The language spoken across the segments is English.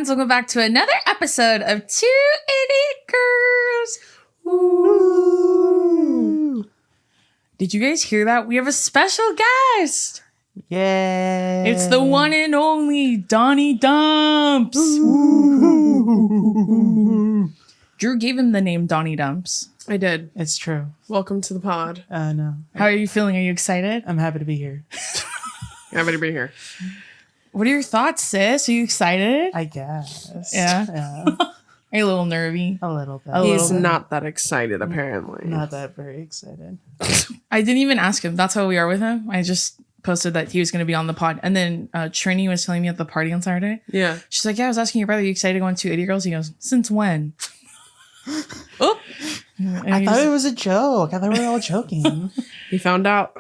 welcome back to another episode of Two Idiot Girls. Ooh. Did you guys hear that? We have a special guest. Yay. It's the one and only Donnie Dumps. Drew gave him the name Donnie Dumps. I did. It's true. Welcome to the pod. No. How are you feeling? Are you excited? I'm happy to be here. Happy to be here. What are your thoughts, sis? Are you excited? I guess. Yeah. Are you a little nervy? A little bit. He's not that excited, apparently. Not that very excited. I didn't even ask him. That's how we are with him. I just posted that he was going to be on the pod. And then Trini was telling me at the party on Saturday. Yeah. She's like, yeah, I was asking your brother, are you excited to go on Two Idiot Girls? He goes, since when? Oh. I thought it was a joke. I thought we were all joking. He found out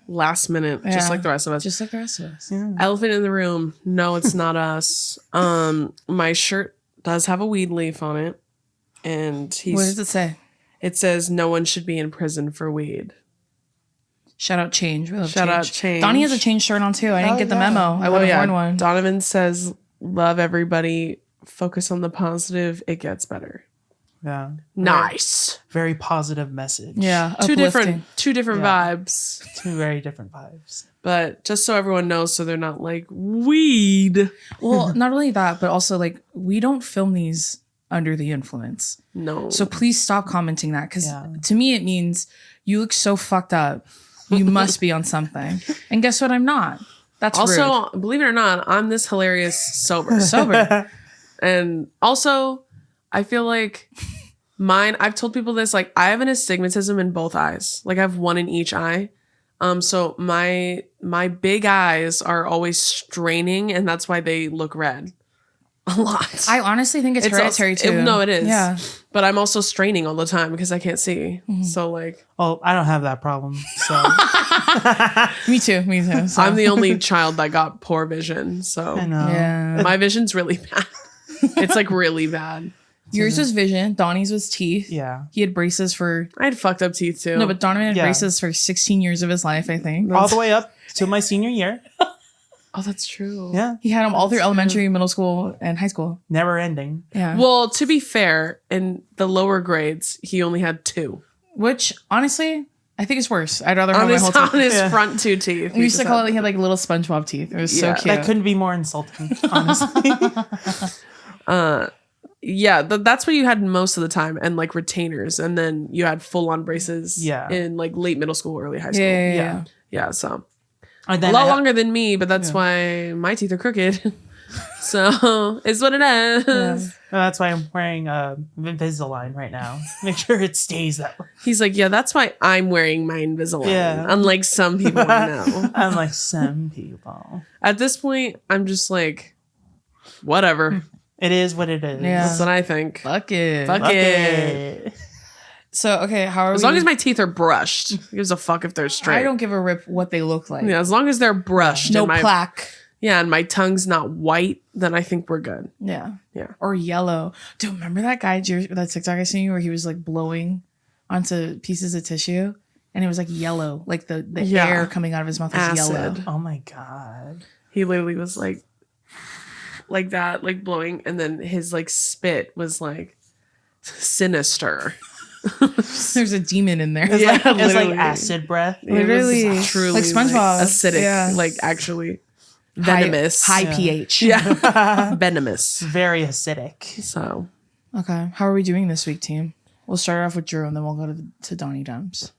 last minute, just like the rest of us. Just like the rest of us. Yeah. Elephant in the room. No, it's not us. My shirt does have a weed leaf on it. And What does it say? It says no one should be in prison for weed. Shout out Change. We love Shout out Change. Donnie has a Change shirt on too. I didn't get the memo. I would have worn one. Donovan says, love everybody. Focus on the positive. It gets better. Yeah. Nice. Very positive message. Yeah. Two uplifting. different vibes. Two very different vibes. But just so everyone knows, so they're not like weed. Well, not only that, but also like we don't film these under the influence. No. So please stop commenting that because to me it means you look so fucked up. You must be on something. And guess what? I'm not. That's also, rude. believe it or not, I'm this hilarious sober. And also, I feel like I've told people this, like I have an astigmatism in both eyes. Like I have one in each eye. So my big eyes are always straining and that's why they look red a lot. I honestly think it's hereditary too. No, it is. Yeah. But I'm also straining all the time because I can't see. Mm-hmm. So like. Well, I don't have that problem. So Me too. So. I'm the only child that got poor vision. So I know. Yeah. my vision's really bad. It's like really bad. Yours was vision. Donnie's was teeth. Yeah. He had braces for I had fucked up teeth too. no, but Donovan had Yeah. braces for 16 years of his life, I think. All the way up to my senior year. Oh, that's true. Yeah. He had them all through elementary, middle school, and high school. Never ending. Yeah. Well, to be fair, in the lower grades, he only had two. Which honestly, I think it's worse. I'd rather have my whole On teeth. his front two teeth. We used to call it he had like little SpongeBob teeth. It was so Yeah. cute. That couldn't be more insulting, honestly. Yeah, that's what you had most of the time, and like retainers, and then you had full on braces. Yeah. In like late middle school, early high school. Yeah. Yeah. So And a then lot longer than me, but that's why my teeth are crooked. So it's what it is. Yeah. That's why I'm wearing Invisalign right now. Make sure it stays that way. He's like, yeah, that's why I'm wearing my Invisalign. Yeah. Unlike some people I know. Unlike some people. At this point, I'm just like, whatever. It is what it is. Yeah. That's what I think. Fuck it. Fuck it. So okay, how are As we? long as my teeth are brushed, who gives a fuck if they're straight. I don't give a rip what they look like. Yeah, as long as they're brushed. No and my, plaque. Yeah, and my tongue's not white, then I think we're good. Yeah. Yeah. Or yellow. Dude, remember that guy, that TikTok I sent you where he was like blowing onto pieces of tissue and it was like yellow, like the air coming out of his mouth was Acid. yellow. Oh my God. He literally was like that, like blowing, and then his like spit was like sinister. There's a demon in there. It's like literally. acid breath. Literally. It was truly Like SpongeBob. acidic, Yeah. like actually venomous. High pH. Yeah, venomous. Very acidic. So Okay. How are we doing this week, team? We'll start off with Drew and then we'll go to Donnie Dumps.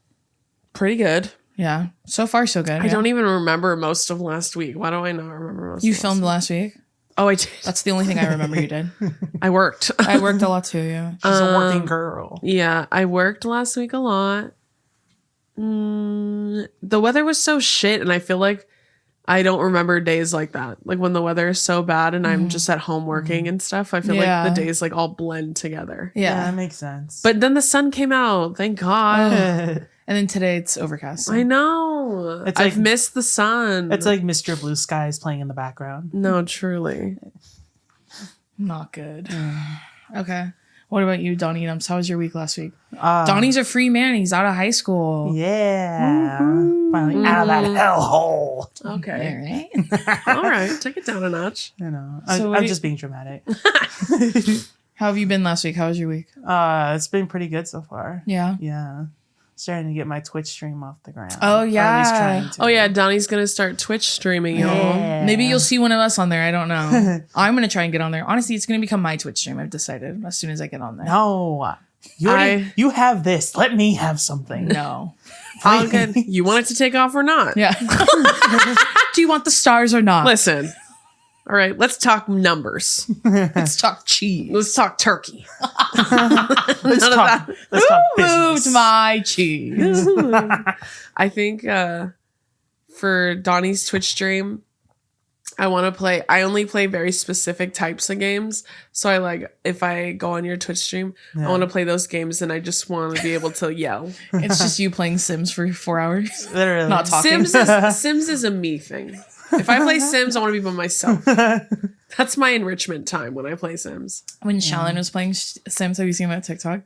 pretty good. Yeah. So far, so good. I don't even remember most of last week. Why do I not remember most? You of filmed last week? Oh, I did. That's the only thing I remember you did. I worked. I worked a lot too, yeah. She's a working girl. Yeah, I worked last week a lot. The weather was so shit, and I feel like I don't remember days like that. Like when the weather is so bad and I'm just at home working and stuff, I feel Yeah. like the days like all blend together. Yeah, Yeah. that makes sense. But then the sun came out. Thank God. And then today it's overcast. I know. It's I've like- missed the sun. It's like Mr. Blue Sky is playing in the background. No, truly. Not good. Okay. What about you, Donnie Dumps? How was your week last week? Donnie's a free man. He's out of high school. Yeah. Finally out of that hellhole. Okay. All right. All right. Take it down a notch. You know, So I'm just being dramatic. How have you been last week? How was your week? It's been pretty good so far. Yeah. Yeah. Starting to get my Twitch stream off the ground. Oh, Or at least yeah. trying to. Oh yeah, Donnie's gonna start Twitch streaming, y'all. Yeah. Maybe you'll see one of us on there. I don't know. I'm going to try and get on there. Honestly, it's going to become my Twitch stream. I've decided as soon as I get on there. No. You have this. Let me have something. No. All good. You want it to take off or not? Yeah. Do you want the stars or not? Listen. All right, let's talk numbers. Let's talk cheese. Let's talk turkey. Let's talk business. Moved my cheese. I think for Donnie's Twitch stream, I only play very specific types of games. So if I go on your Twitch stream, I want to play those games and I just want to be able to yell. It's just you playing Sims for 4 hours. Literally. Not talking. Sims is a me thing. If I play Sims, I want to be by myself. That's my enrichment time when I play Sims. When Shallon was playing Sims, have you seen that TikTok?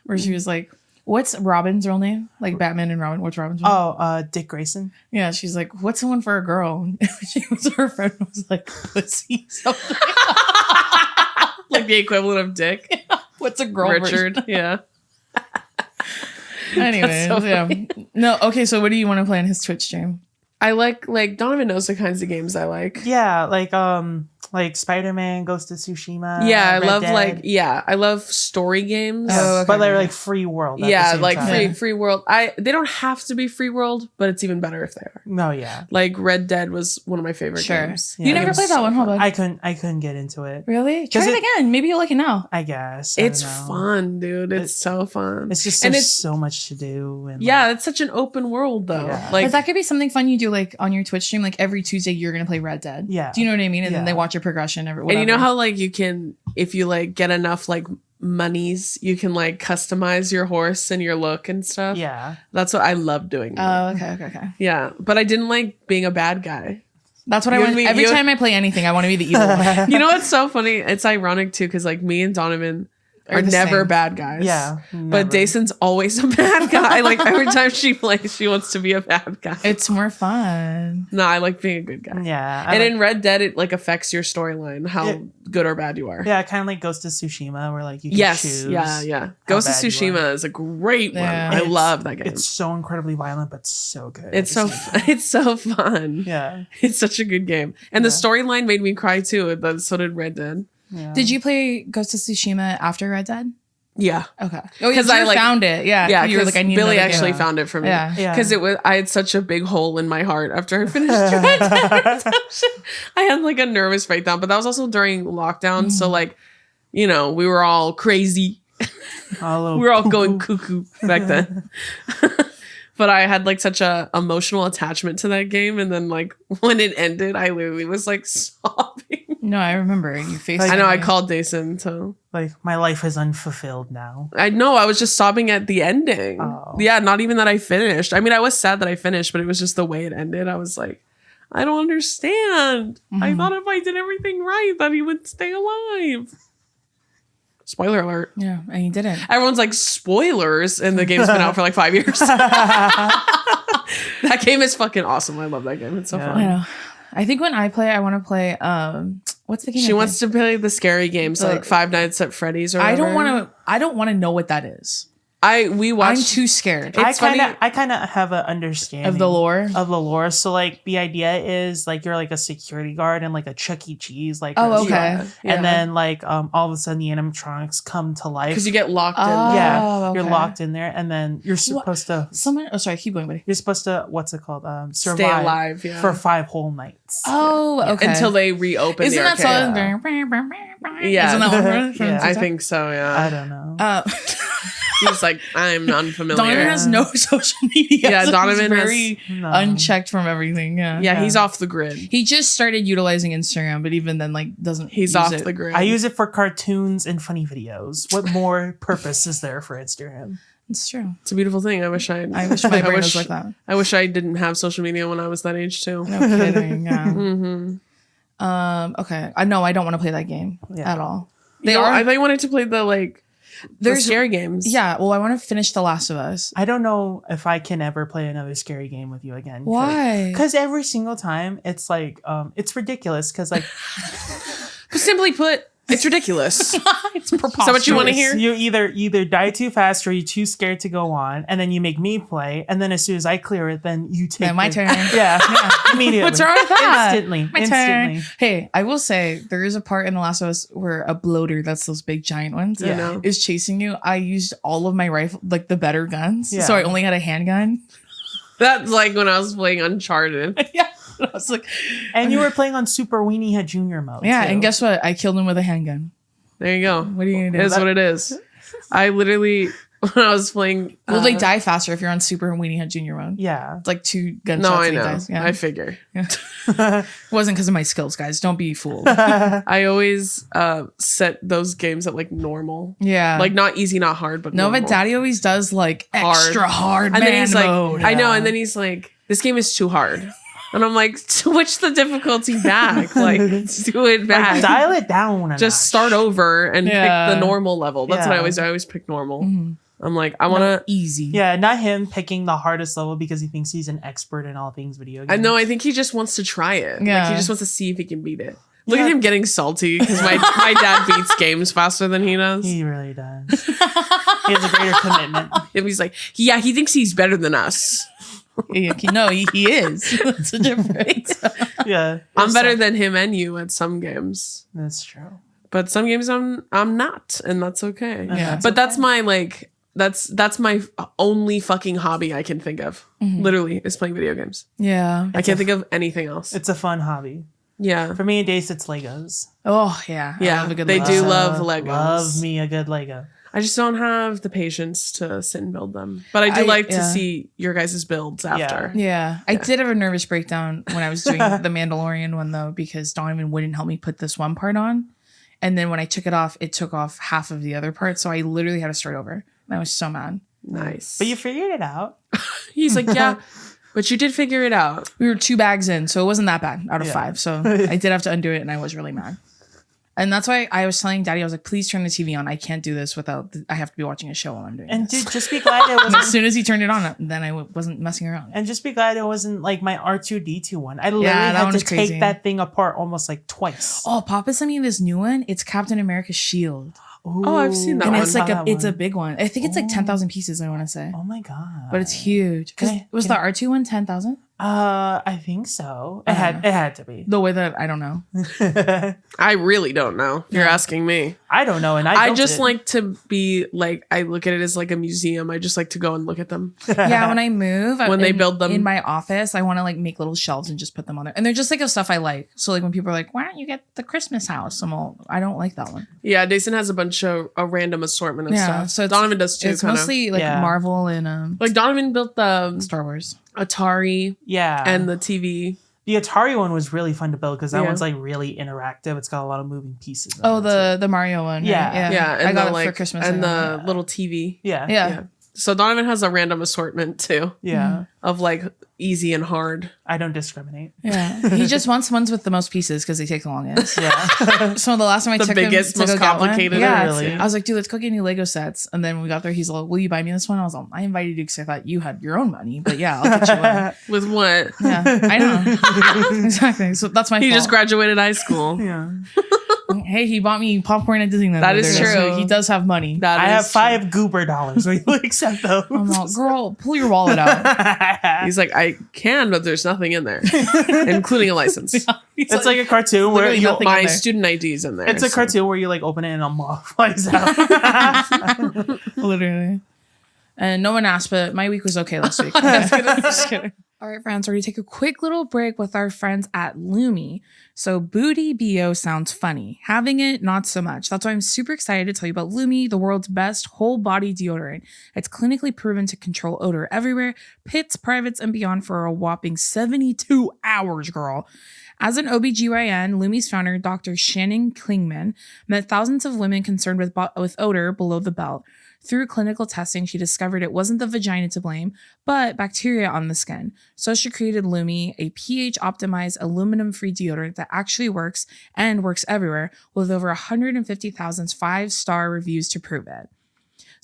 Where she was like, what's Robin's real name? Like Batman and Robin. What's Robin's real name? Oh, Dick Grayson. Yeah, she's like, what's the one for a girl? And her friend was like, pussy. Something. Like the equivalent of Dick. What's a girl Richard. version? Yeah. Anyways, so yeah. No, okay, so what do you want to play on his Twitch stream? I like Donovan knows the kinds of games I like. Yeah, like Spider-Man, Ghost of Tsushima. Yeah, Red Dead. I love story games. Oh, okay. But they're like free world. At the Yeah, same like time. free world. They don't have to be free world, but it's even better if they are. No, yeah. Like Red Dead was one of my favorite Sure. games. You Yeah, never it played that one, huh, bud? I couldn't get into it. Really? Try 'Cause it again. Maybe you'll like it now. I guess. I It's don't know. fun, dude. It's so fun. It's just and there's it's so much to do. And yeah, it's such an open world though. Yeah. Like But that could be something fun you do like on your Twitch stream. Like every Tuesday, you're going to play Red Dead. Yeah. Do you know what I mean? And then Yeah. they watch your progression. and you know how like you can, if you like get enough like monies, you can like customize your horse and your look and stuff. yeah. That's what I love doing. Oh, okay. Yeah, but I didn't like being a bad guy. That's what I You want. and me- Every you- time I play anything, I want to be the evil one. You know what's so funny? It's ironic too, because like me and Donovan are the never same. bad guys. Yeah. But Dayson's always a bad guy. Like every time she plays, she wants to be a bad guy. It's more fun. No, I like being a good guy. Yeah. And in Red Dead, it like affects your storyline, how good or bad you are. yeah, kind of like Ghost of Tsushima, where like you can Yes. choose. Yeah. Ghost of bad you Tsushima is a great Yeah. one. I It's- love that game. It's so incredibly violent, but so good. It's so at the same time. it's so fun. Yeah. It's such a good game. And the Yeah. storyline made me cry too. But so did Red Dead. Yeah. Did you play Ghost of Tsushima after Red Dead? Yeah. Okay. Oh, 'Cause because I, I like- found it. Yeah. Yeah, You were because like, I need Billy another actually game. found it for me. Yeah. Yeah. Because I had such a big hole in my heart after I finished Red Dead Redemption. I had like a nervous breakdown, but that was also during lockdown. So like, you know, we were all crazy. Oh, We were all going cuckoo back then. But I had like such a emotional attachment to that game, and then like when it ended, I literally was like sobbing. No, I remember you faced. Like- I know I called Dason to. like my life is unfulfilled now. I know I was just sobbing at the ending. Oh. Yeah, not even that I finished. I mean, I was sad that I finished, but it was just the way it ended. I was like, I don't understand. I thought if I did everything right, that he would stay alive. Spoiler alert. Yeah, and you didn't. Everyone's like, spoilers, and the game's been out for like 5 years. That game is fucking awesome. I love that game. It's so Yeah. I fun. know. I think when I play, I want to play. What's the game? She I wants to play the scary games The- like Five Nights at Freddy's or play? I don't whatever. want to. I don't want to know what that is. We watched. I'm too scared It's funny- I kind of have an understanding of the lore. of the lore. So like the idea is like you're like a security guard in like a Chuck E. Cheese like Oh, restaurant. okay. Yeah. And then like all of a sudden the animatronics come to life. Because you get locked in. Oh. yeah, you're okay. locked in there, and then you're supposed to Someone. Oh, sorry. Keep going, buddy. you're supposed to what's it called survive Stay alive. Yeah. for 5 whole nights. Oh, okay. Until they reopen Isn't the that arcade. song? Yeah. Isn't that one from Yeah. I TikTok? think so, I yeah. don't know. He's like, I'm unfamiliar. Donovan has no social media. Yeah, so Donovan he's has- very No. unchecked from everything. Yeah. Yeah, he's Yeah. off the grid. He just started utilizing Instagram, but even then, like, doesn't. He's use off it. the grid. I use it for cartoons and funny videos. What more purpose is there for Instagram? It's true. It's a beautiful thing. I wish I wish my brain was like that. I wish I didn't have social media when I was that age too. No kidding. Yeah. Mm-hmm. Okay. I know I don't want to play that game Yeah. at all. I thought you wanted to play the like There's scary games. Yeah, well, I want to finish The Last of Us. I don't know if I can ever play another scary game with you again. Why? Because every single time it's like, it's ridiculous. Because like, Simply put, it's ridiculous. It's preposterous. Is that what you want to hear? you either die too fast or you're too scared to go on, and then you make me play, and then as soon as I clear it, then you take my turn. Yeah, immediately. What's wrong with that? Instantly. My turn. Hey, I will say there is a part in The Last of Us where a bloater, that's those big giant ones, Yeah. is chasing you. I used all of my rifle, like the better guns, Yeah. so I only had a handgun. That's like when I was playing Uncharted. Yeah, I was like, And you were playing on Super Weenie Head Junior mode. yeah, too. and guess what? I killed him with a handgun. There you go. What are you It gonna do? is what it is. I literally, when I was playing... Well, they die faster if you're on Super and Weenie Head Junior mode. Yeah. It's like 2 gunshots. No, I and he know. dies. Yeah. I figure. It wasn't because of my skills, guys. Don't be fooled. I always set those games at like normal. Yeah. Like not easy, not hard, but no, normal. but Daddy always does like Hard. extra hard And man then he's like, mode. I know. Yeah. And then he's like, this game is too hard. And I'm like, switch the difficulty back. Like, do it back. Like, dial it down. A Just notch. start over and Yeah. pick the normal level. That's what I Yeah. always pick normal. Mhm. I'm like, I want to. Easy. Yeah, not him picking the hardest level because he thinks he's an expert in all things video games. I know. I think he just wants to try it. Like, Yeah. he just wants to see if he can beat it. Look Yeah. at him getting salty because my dad beats games faster than he does. He really does. He has a greater commitment. And he's like, yeah, he thinks he's better than us. No, he is. That's the difference. Yeah. I'm better than him and you at some games. That's true. But some games I'm not, and that's okay. Yeah. But that's my like that's my only fucking hobby I can think of. Literally, is playing video games. Yeah. I can't think of anything else. It's a fun hobby. Yeah. For me and Dace, it's Legos. Oh yeah. I Yeah, love a good they Lego do set. love Legos. Love me a good Lego. I just don't have the patience to sit and build them. But I do like to see your guys' builds after. Yeah. I did have a nervous breakdown when I was doing the Mandalorian one though, because Donovan wouldn't help me put this one part on. And then when I took it off, it took off half of the other part. So I literally had to start over. And I was so mad. Nice. But you figured it out. He's like, yeah, but you did figure it out. We were 2 bags in, so it wasn't that bad out of Yeah. 5. So I did have to undo it, and I was really mad. And that's why I was telling Daddy, I was like, please turn the TV on. I can't do this without, I have to be watching a show while I'm doing And this. dude, just be glad it And as wasn't. soon as he turned it on, then I wasn't messing around. And just be glad it wasn't like my R2D2 one. I literally that had one to was crazy. take that thing apart almost like twice. Oh, Papa sent me this new one. It's Captain America's shield. Oh, I've seen that And one. it's like That it's a one. big one. I think it's like 10,000 pieces, I want to say. Oh my god! But it's huge. Was the R2 one 10,000? I think so. It had to be. The way that, I don't know. I really don't know. You're asking me. I don't know, and I built just it. like to be like, I look at it as like a museum. I just like to go and look at them. Yeah, when I move, When they build them. in my office, I want to like make little shelves and just put them on there. And they're just like of stuff I like. So like when people are like, why don't you get the Christmas house? I'm all, I don't like that one. Yeah, Jason has a bunch of a random assortment of Yeah, stuff. so it's- Donovan does too. It's kinda. mostly like Yeah. Marvel and Like Donovan built the Star Wars. Atari Yeah, and the TV. the Atari one was really fun to build because that Yeah. one's like really interactive. It's got a lot of moving pieces. in Oh, it, the Mario one. right? Yeah. Yeah, and I got the, it for Christmas. and I the little TV. yeah, yeah. So Donovan has a random assortment too yeah. of like easy and hard. I don't discriminate. Yeah. He just wants ones with the most pieces because they take the longest. Yeah, So the last time I The took biggest, him to most go get one, complicated. yeah, Really? I was like, dude, let's go get new Lego sets. And then when we got there, he's like, will you buy me this one? I was like, I invited you because I thought you had your own money, but yeah, I'll get you one. With what? Yeah, I know. Exactly. So that's my He fault. just graduated high school. yeah. Hey, he bought me popcorn at Disneyland. That the is other day, so true. he does have money. That I have is true. $5 goober dollars. Will you accept those? I'm all, girl, pull your wallet out. He's like, I can, but there's nothing in there, including a license. It's like a cartoon where literally you. nothing in My there. student ID's in there. It's a so- cartoon where you like open it and a moth flies out. Literally. And no one asked, but my week was okay last week. Just kidding. All right, friends, we're going to take a quick little break with our friends at lemme. So booty BO sounds funny. Having it, not so much. That's why I'm super excited to tell you about lemme, the world's best whole body deodorant. It's clinically proven to control odor everywhere, pits, privates, and beyond for a whopping 72 hours, girl. As an OBGYN, Lume's founder, Dr. Shannon Klingman, met thousands of women concerned with odor below the belt. Through clinical testing, she discovered it wasn't the vagina to blame, but bacteria on the skin. So she created Lume, a pH-optimized, aluminum-free deodorant that actually works and works everywhere, with over 150,000 5-star reviews to prove it.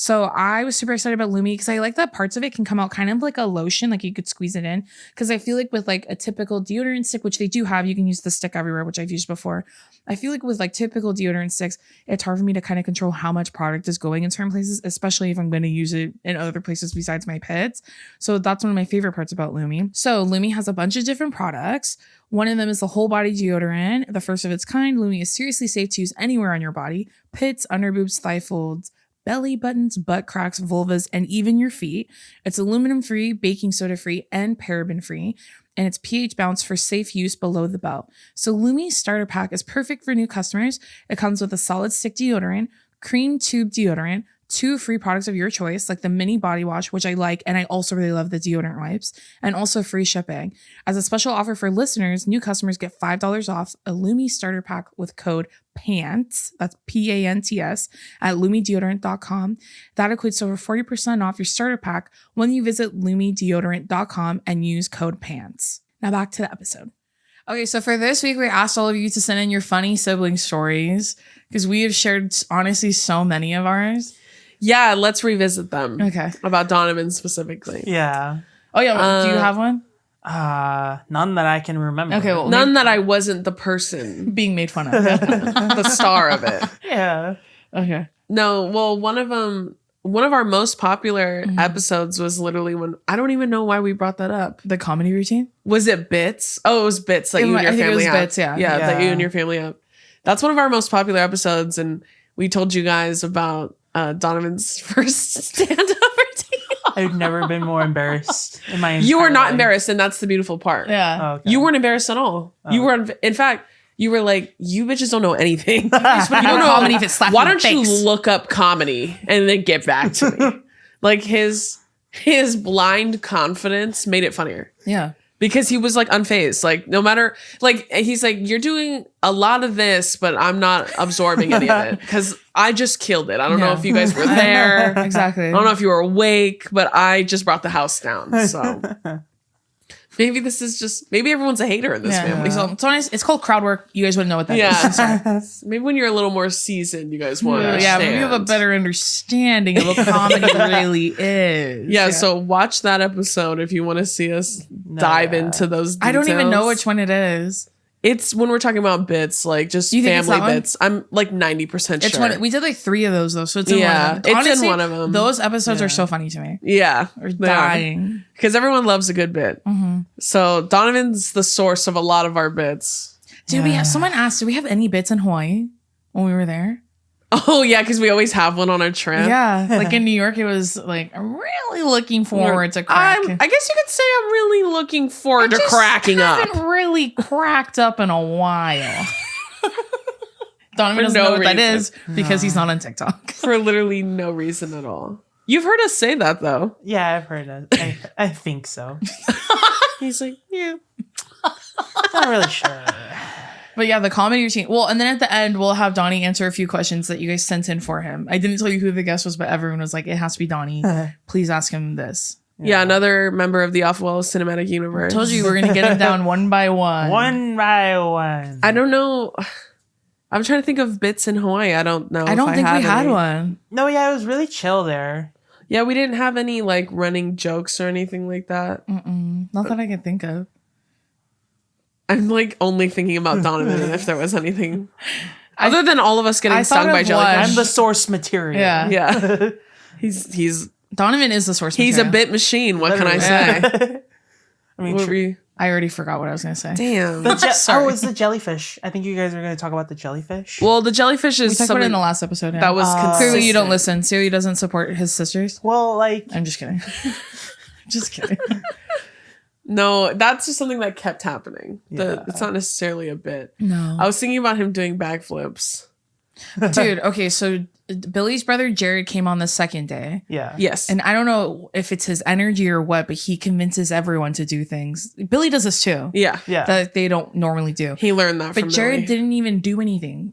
So I was super excited about Lumi because I like that parts of it can come out kind of like a lotion, like you could squeeze it in. Because I feel like with like a typical deodorant stick, which they do have, you can use the stick everywhere, which I've used before. I feel like with like typical deodorant sticks, it's hard for me to kind of control how much product is going in certain places, especially if I'm going to use it in other places besides my pits. So that's one of my favorite parts about Lumi. So Lumi has a bunch of different products. One of them is the whole body deodorant, the first of its kind. Lumi is seriously safe to use anywhere on your body: pits, underboobs, thigh folds, belly buttons, butt cracks, vulvas, and even your feet. It's aluminum free, baking soda free, and paraben free. And it's pH balanced for safe use below the belt. So Lumi's starter pack is perfect for new customers. It comes with a solid stick deodorant, cream tube deodorant, 2 free products of your choice, like the mini body wash, which I like, and I also really love the deodorant wipes, and also free shipping. As a special offer for listeners, new customers get $5 off a Lumi starter pack with code PANTS, that's PANTS, at lumideodorant.com. That equates to over 40% off your starter pack when you visit lumideodorant.com and use code PANTS. Now back to the episode. Okay, so for this week, we asked all of you to send in your funny sibling stories because we have shared, honestly, so many of ours. Yeah, let's revisit them. Okay. About Donovan specifically. Yeah. Oh, yeah. Do you have one? None that I can remember. Okay, well, None that I wasn't the person, being made fun of. the star of it. Yeah. Okay. No, well, one of our most popular episodes was literally when, I don't even know why we brought that up. The comedy routine? Was it Bits? Oh, it was Bits that you and your I think it family was have. Bits, yeah. Yeah, that you Yeah. and your family have. That's one of our most popular episodes, and we told you guys about Donovan's first stand-up routine. I've never been more embarrassed in my You were entire not life. embarrassed, and that's the beautiful part. Yeah. Oh, okay. You weren't embarrassed at all. You Oh. were, in fact, you were like, you bitches don't know anything. You don't know comedy if it slaps Why you in don't the you face? look up comedy and then get back to me? Like his blind confidence made it funnier Yeah. because he was like unfazed. Like no matter, like he's like, you're doing a lot of this, but I'm not absorbing any of it because I just killed it. I don't know Yeah. if you guys were there. Exactly. I don't know if you were awake, but I just brought the house down. So maybe this is just, maybe everyone's a hater in this Yeah. family. So it's honest. It's called crowd work. You guys wouldn't know what that is. Yeah. Maybe when you're a little more seasoned, you guys want to Yeah, maybe you have a better understanding of what comedy really is. Yeah, so watch that episode if you want to see us dive into those details. I don't even know which one it is. It's when we're talking about bits, like just You think it's family that one? bits. I'm like 90% It's sure. one. We did like 3 of those though, so it's in Yeah, one of them. it's in one of them. Those episodes Yeah. are so funny to me. Yeah, Or they dying. because everyone loves a good bit. So Donovan's the source of a lot of our bits. Did we have someone asked, did we have any bits in Hawaii when we were there? Oh yeah, because we always have one on our trip. Yeah. Like in New York, it was like, I'm really looking forward to cracking. I guess you could say I'm really looking forward to cracking up. I haven't really cracked up in a while. Donovan For doesn't no know what that reason. is because he's not on TikTok. For literally no reason at all. You've heard us say that though. Yeah, I've heard it. I think so. He's like, yeah. Not really sure. But yeah, the comedy routine. Well, and then at the end, we'll have Donnie answer a few questions that you guys sent in for him. I didn't tell you who the guest was, but everyone was like, it has to be Donnie. Please ask him this. Yeah, another member of the Afualo Cinematic Universe. I told you we're going to get him down one by one. One by one. I don't know. I'm trying to think of bits in Hawaii. I don't know. I don't think we had any. one. No, yeah, it was really chill there. Yeah, we didn't have any like running jokes or anything like that. Not that I can think of. I'm like only thinking about Donovan and if there was anything other than all of us getting I stung thought by of jellyfish. I'm the source material. Yeah. Yeah, he's Donovan is the source a material. bit machine. What can I say? I mean, What were you- I already forgot what I was going to say. Damn. Sorry. it's the jellyfish. I think you guys are going to talk about the jellyfish. Well, the jellyfish is We talked about it something in the last episode. Yeah. that was consistent. Clearly you don't listen. Siri doesn't support his sisters. Well, like, I'm just kidding. Just kidding. No, that's just something that kept happening. Yeah. It's not necessarily a bit. No. I was thinking about him doing backflips. Dude, okay, so Billy's brother Jared came on the second day. yeah. Yes. And I don't know if it's his energy or what, but he convinces everyone to do things. Billy does this too. yeah. Yeah. That they don't normally do. He learned that But from Jared Millie. didn't even do anything.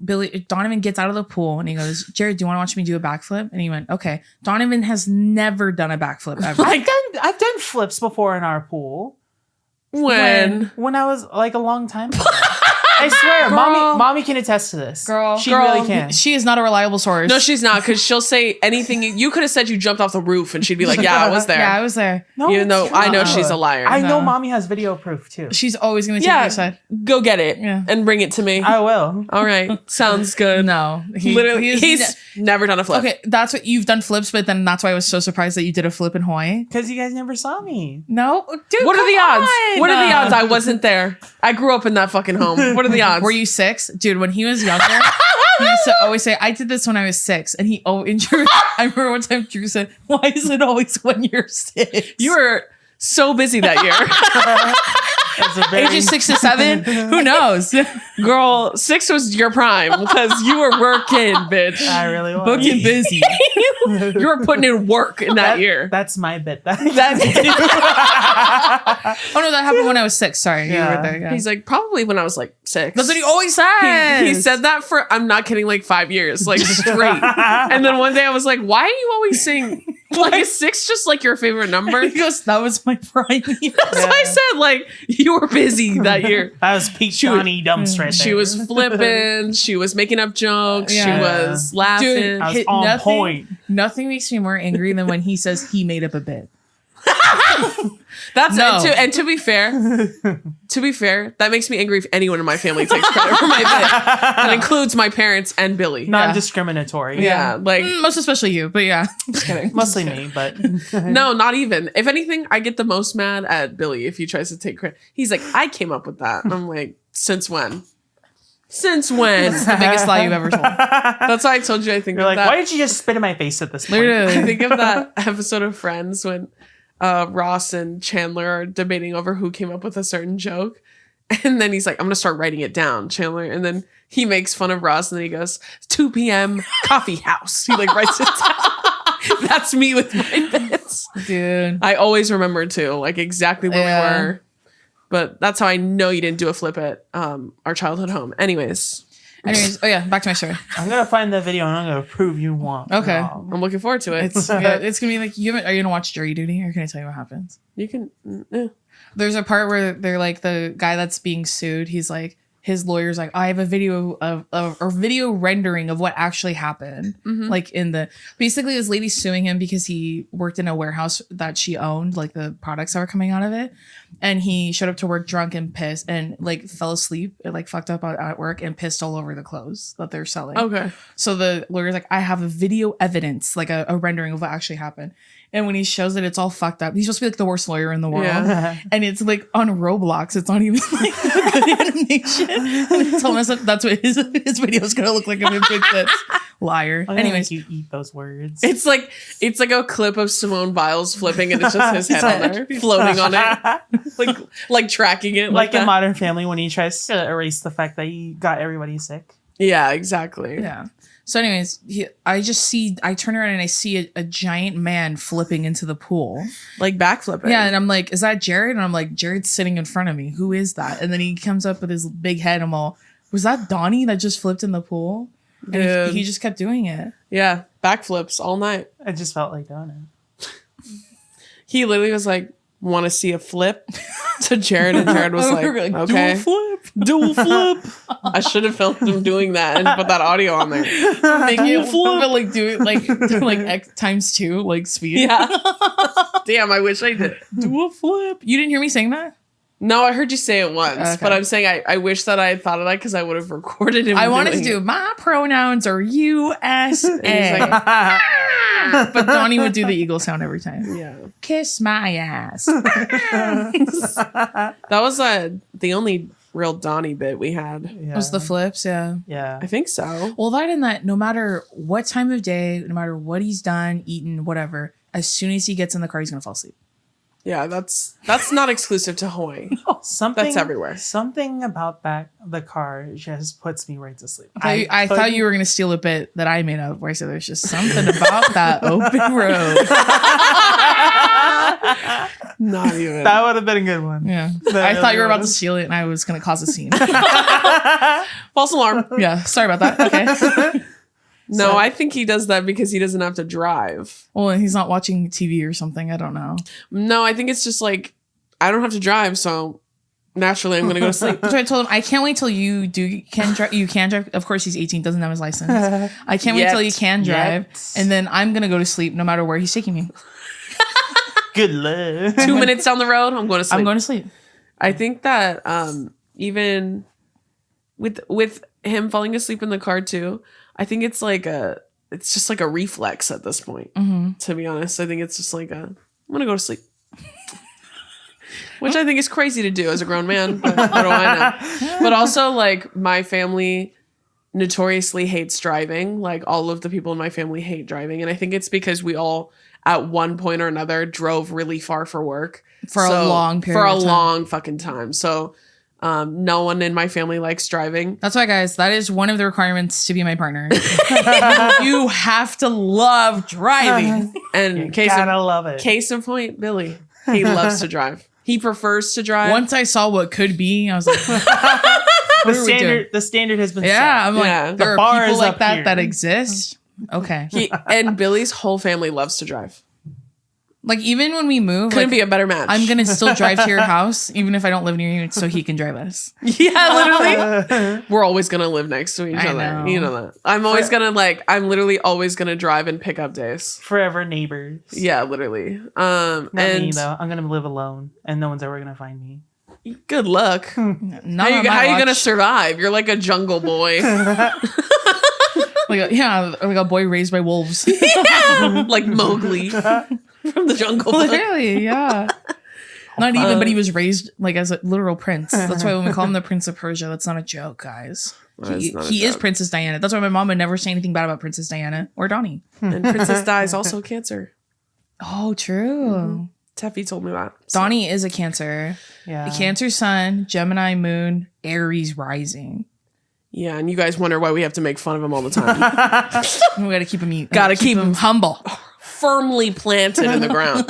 Donovan gets out of the pool and he goes, Jared, do you want to watch me do a backflip? And he went, okay. Donovan has never done a backflip ever. I've done flips before in our pool. When? When I was like a long time ago. I swear, Girl. mommy can attest to this. Girl, she really can. She is not a reliable source. No, she's not, because she'll say anything. You could have said you jumped off the roof, and she'd be like, "Yeah, I was there." Yeah, I was there. No, Even though it's I know not. she's a liar. I know No. mommy has video proof too. She's always going to take Yeah. your side. Go get it Yeah. and bring it to me. I will. All right, sounds good. No, Literally, he's never done a flip. okay. That's what you've done flips, but then that's why I was so surprised that you did a flip in Hawaii. Because you guys never saw me. No, dude. What are the come odds? on. What are the odds? I wasn't there. I grew up in that fucking home. What are the odds? Were you 6, dude? When he was younger, he used to always say, "I did this when I was 6," and he I remember one time Drew said, "Why is it always when you're 6?" You were so busy that year. It's a very, Ages 6 to 7. Who knows? Girl, 6 was your prime because you were working, bitch. I really was. Booking busy. You were putting in work in that year. That's my bit. Oh no, that happened when I was 6. Sorry, Yeah. you were there. Yeah. He's like, probably when I was like 6. That's what he always says. He said that for, I'm not kidding, like 5 years, like straight. And then one day I was like, why are you always saying, like, is 6 just like your favorite number? He goes, "That was my prime year." So I said, like, you were busy that year. That was peak Donnie Dumps right there. She was flipping. She was making up jokes. Yeah. She was laughing. Dude, I was on point. Nothing makes me more angry than when he says he made up a bit. That's No. and to be fair, that makes me angry if anyone in my family takes credit for my bit. That includes my parents and Billy. Non-discriminatory. Yeah, like Most especially you, but yeah. Just kidding. Mostly me, but no, not even. If anything, I get the most mad at Billy if he tries to take credit. He's like, I came up with that. And I'm like, since when? Since when? It's the biggest lie you've ever told. That's why I told you I think you're of like, that. why did you just spit in my face at this point? Literally. I think of that episode of Friends when Ross and Chandler are debating over who came up with a certain joke. And then he's like, I'm going to start writing it down, Chandler. And then he makes fun of Ross and then he goes, 2 p.m. coffee house. He like writes it down. That's me with my bits. Dude. I always remember too, like exactly where Yeah. we were. But that's how I know you didn't do a flip at our childhood home. Anyways, Anyways, oh yeah, back to my story. I'm gonna find the video and I'm gonna prove you wrong. Okay. wrong. I'm looking forward to it. It's gonna be like, are you gonna watch Jury Duty, or can I tell you what happens? You can. There's a part where they're like, the guy that's being sued, he's like, his lawyer's like, I have a video of or video rendering of what actually happened. Like basically this lady's suing him because he worked in a warehouse that she owned, like the products that were coming out of it. And he showed up to work drunk and pissed and like fell asleep and like fucked up at work and pissed all over the clothes that they're selling. Okay. So the lawyer's like, I have a video evidence, like a rendering of what actually happened. And when he shows it, it's all fucked up. He's supposed to be like the worst lawyer in the world. Yeah. And it's like on Roblox. It's not even like a good animation. And I told myself that's what his video is going to look like in big clips. Liar. I'm gonna Anyways, make you eat those words. It's like a clip of Simone Biles flipping and it's just his head on there, floating on it, like tracking it. like in that. Modern Family when he tries to erase the fact that he got everybody sick. Yeah, exactly. yeah. So anyways, I turn around and I see a giant man flipping into the pool. Like backflipping. Yeah, and I'm like, is that Jared? And I'm like, Jared's sitting in front of me. Who is that? And then he comes up with his big head. I'm all, was that Donnie that just flipped in the pool? And Dude. he just kept doing it. Yeah, backflips all night. I just felt like doing it. He literally was like, want to see a flip to Jared, and Jared was like, okay, dual flip. I should have filmed him doing that and put that audio on there. Making it flip, but like do it like X times 2, like speed. Yeah. Damn, I wish I did. Do a flip. You didn't hear me saying that? No, I heard you say it once, Okay. but I'm saying I wish that I had thought of that because I would have recorded him. I wanted to doing do it. my pronouns are USA. He's like, But Donnie would do the eagle sound every time. yeah. Kiss my ass. That was the only real Donnie bit we had. Yeah. Was the flips, yeah. Yeah. I think so. Well, that and that, no matter what time of day, no matter what he's done, eaten, whatever, as soon as he gets in the car, he's gonna fall asleep. Yeah, that's not exclusive to Hawaii. Something That's everywhere. Something about the car just puts me right to sleep. I thought you were gonna steal a bit that I made up where I said there's just something about that open road. Not even. That would have been a good one. Yeah. That I thought you were about to was. steal it and I was gonna cause a scene. False alarm. Yeah, sorry about that. Okay. No, I think he does that because he doesn't have to drive. Well, he's not watching TV or something. I don't know. No, I think it's just like, I don't have to drive, so Naturally, I'm going to go to sleep. So I told him, I can't wait till you can drive. You can drive. Of course, he's 18, doesn't have his license. I can't wait till you can drive. And then I'm going to go to sleep no matter where he's taking me. Good luck. 2 minutes down the road, I'm going to sleep. I'm going to sleep. I think that even with him falling asleep in the car too, I think it's just like a reflex at this point. To be honest, I think it's just like I'm going to go to sleep. Which I think is crazy to do as a grown man, but what do I know? But also, like, my family notoriously hates driving. Like, all of the people in my family hate driving. And I think it's because we all, at one point or another, drove really far for work. For a long period of time. long fucking time. So, no one in my family likes driving. That's why, guys, that is one of the requirements to be my partner. You have to love driving. And Love it. Case in point, Billy. He loves to drive. He prefers to drive. Once I saw what could be, I was like, the standard has been set. I'm like, there The bar are people is like up that here. that exist. Okay. And Billy's whole family loves to drive. Like, even when we move, Couldn't like, be a better match. I'm going to still drive to your house, even if I don't live near you, so he can drive us. Yeah, literally. We're always going to live next to each I other. know. You know that. I'm literally always going to drive and pick up days. Forever neighbors. Yeah, literally. Not me, though. I'm going to live alone, and no one's ever going to find me. Good luck. How Not are on you my going to watch. survive? You're like a jungle boy. Like a boy raised by wolves. Like Mowgli from the Jungle Book. Literally, yeah. Not even, but he was raised like as a literal prince. That's why when we call him the Prince of Persia, that's not a joke, guys. He is Princess Diana. That's why my mom would never say anything bad about Princess Diana or Donnie. And Princess Di is also Cancer. Oh, true. Teffy told me that. So. Donnie is a Cancer. Yeah. The Cancer Sun, Gemini Moon, Aries Rising. Yeah, and you guys wonder why we have to make fun of him all the time. We got to keep him. Gotta keep him humble. Firmly planted in the ground.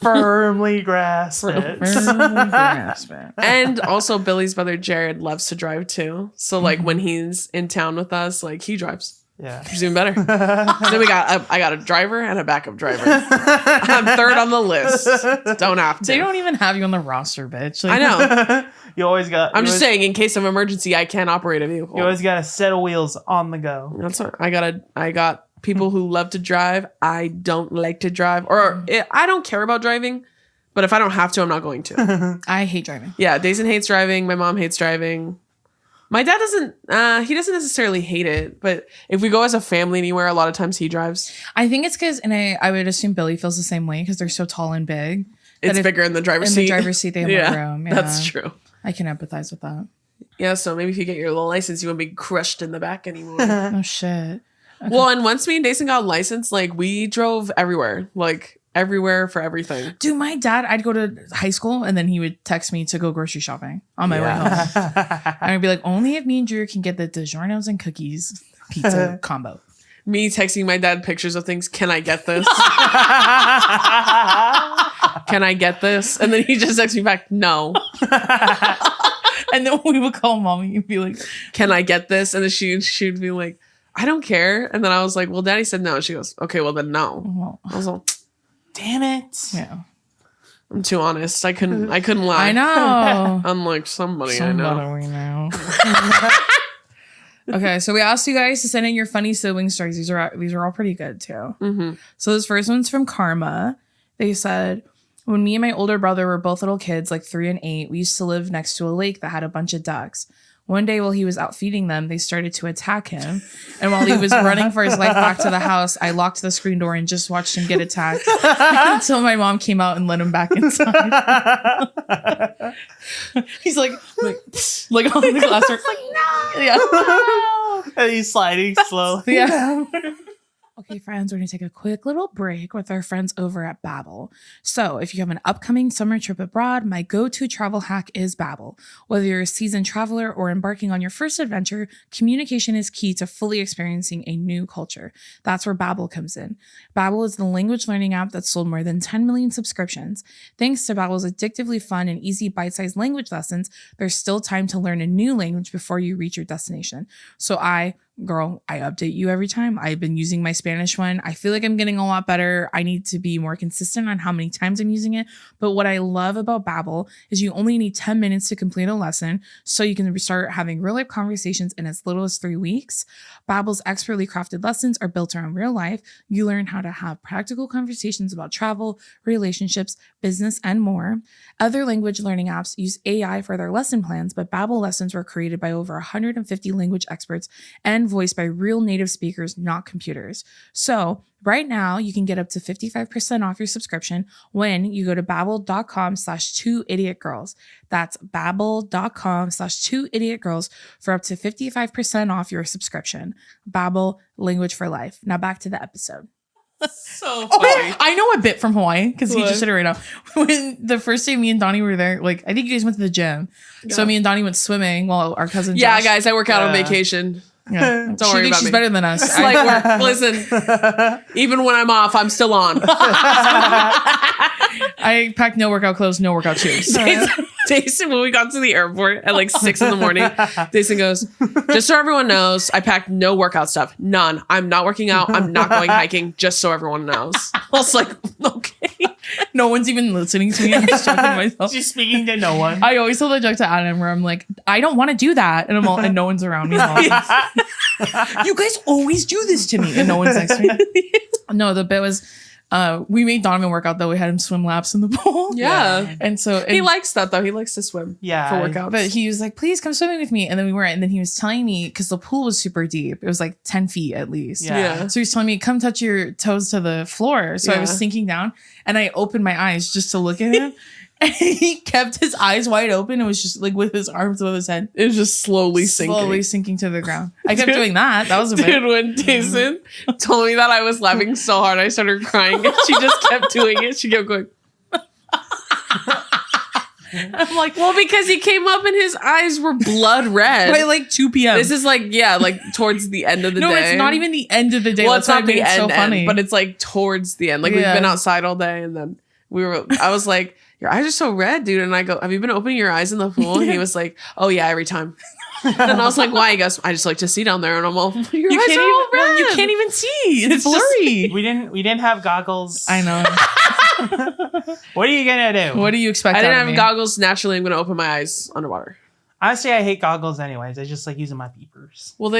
Firmly grasp it. And also Billy's brother Jared loves to drive too. So like when he's in town with us, like he drives. Yeah. He's doing better. Then I got a driver and a backup driver. I'm third on the list. Don't have to. They don't even have you on the roster, bitch. Like, I know. You always got. I'm just saying, in case of emergency, I can't operate a vehicle. You always got a set of wheels on the go. That's what I got people who love to drive. I don't like to drive, I don't care about driving, but if I don't have to, I'm not going to. I hate driving. Yeah, Daison hates driving. My mom hates driving. My dad doesn't. He doesn't necessarily hate it, but if we go as a family anywhere, a lot of times he drives. I think it's because, and I would assume Billy feels the same way because they're so tall and big. It's bigger in the driver's seat. In the driver's seat, they have more room. Yeah. That's true. I can empathize with that. Yeah, so maybe if you get your little license, you won't be crushed in the back anymore. Oh shit. Okay. Well, and once me and Daison got licensed, like we drove everywhere, like everywhere for everything. Dude, my dad, I'd go to high school and then he would text me to go grocery shopping on my way home. And I'd be like, only if me and Drew can get the DiGiorno's and cookies pizza combo. Me texting my dad pictures of things. Can I get this? Can I get this? And then he just texts me back, no. And then we would call mommy and be like, can I get this? And then she'd be like, I don't care. And then I was like, well, daddy said no. She goes, okay, well then no. well, I was like, Damn it. yeah. I'm too honest. I couldn't lie. I know. Unlike somebody I Somebody know. we know. Okay, so we asked you guys to send in your funny sibling stories. These are all pretty good too. Mm-hmm. So this first one's from Karma. They said, when me and my older brother were both little kids, like 3 and 8, we used to live next to a lake that had a bunch of ducks. One day while he was out feeding them, they started to attack him. And while he was running for his life back to the house, I locked the screen door and just watched him get attacked until my mom came out and let him back inside. He's like on the glass. Like, no. Yeah. And he's sliding slow. Yeah. Okay, friends, we're going to take a quick little break with our friends over at Babbel. So if you have an upcoming summer trip abroad, my go-to travel hack is Babbel. Whether you're a seasoned traveler or embarking on your first adventure, communication is key to fully experiencing a new culture. That's where Babbel comes in. Babbel is the language learning app that's sold more than 10 million subscriptions. Thanks to Babbel's addictively fun and easy bite-sized language lessons, there's still time to learn a new language before you reach your destination. So girl, I update you every time. I've been using my Spanish one. I feel like I'm getting a lot better. I need to be more consistent on how many times I'm using it. But what I love about Babbel is you only need 10 minutes to complete a lesson, so you can start having real life conversations in as little as 3 weeks. Babbel's expertly crafted lessons are built around real life. You learn how to have practical conversations about travel, relationships, business, and more. Other language learning apps use AI for their lesson plans, but Babbel lessons were created by over 150 language experts and voiced by real native speakers, not computers. So right now you can get up to 55% off your subscription when you go to babbel.com/2idiotgirls. That's babbel.com/2idiotgirls for up to 55% off your subscription. Babbel, language for life. Now back to the episode. So funny. I know a bit from Hawaii because he What? just said it right now. When the first day me and Donnie were there, like I think you guys went to the gym. So Yeah. me and Donnie went swimming while our cousin Yeah, Josh, guys, I work out on Yeah. vacation. Yeah. Don't she worry thinks about she's me. better than us. It's like, listen, even when I'm off, I'm still on. I packed no workout clothes, no workout shoes. Jason, when we got to the airport at like 6 a.m, Jason goes, just so everyone knows, I packed no workout stuff. None. I'm not working out. I'm not going hiking, just so everyone knows. I was like, okay. No one's even listening to me. I'm just talking to myself. She's speaking to no one. I always tell the joke to Adam where I'm like, I don't want to do that. And and no one's around me. You guys always do this to me. And no one's next to me. No, the bit was, we made Donovan work out though. We had him swim laps in the pool. Yeah. And so He likes that though. He likes to swim Yeah. for workouts. but he was like, please come swimming with me. And then we weren't. And then he was telling me, because the pool was super deep. It was like 10 feet at least. Yeah. So he was telling me, come touch your toes to the floor. So I was Yeah. sinking down and I opened my eyes just to look at him. And he kept his eyes wide open. It was just like with his arms above his head. It was just slowly sinking. Slowly sinking to the ground. I kept doing that. That was a Dude, bit. when Jason told me that, I was laughing so hard I started crying, and she just kept doing it. She kept going. I'm like, Well, because he came up and his eyes were blood red. by like 2 p.m. This is like, yeah, like towards the end of the no, day. it's not even the end of the day. Well, That's it's not why I made the it so end, funny. but it's like towards the end. Like Yeah. we've been outside all day, and then I was like, your eyes are so red, dude. And I go, have you been opening your eyes in the pool? And he was like, oh yeah, every time. And I was like, why? He goes, I just like to see down there. And I'm all, your eyes are all red. You can't even see. It's just- blurry. We didn't have goggles. I know. What are you gonna do? What do you expect? I didn't out of have me? goggles. Naturally, I'm going to open my eyes underwater. Honestly, I hate goggles anyways. I just like using my peepers. Well,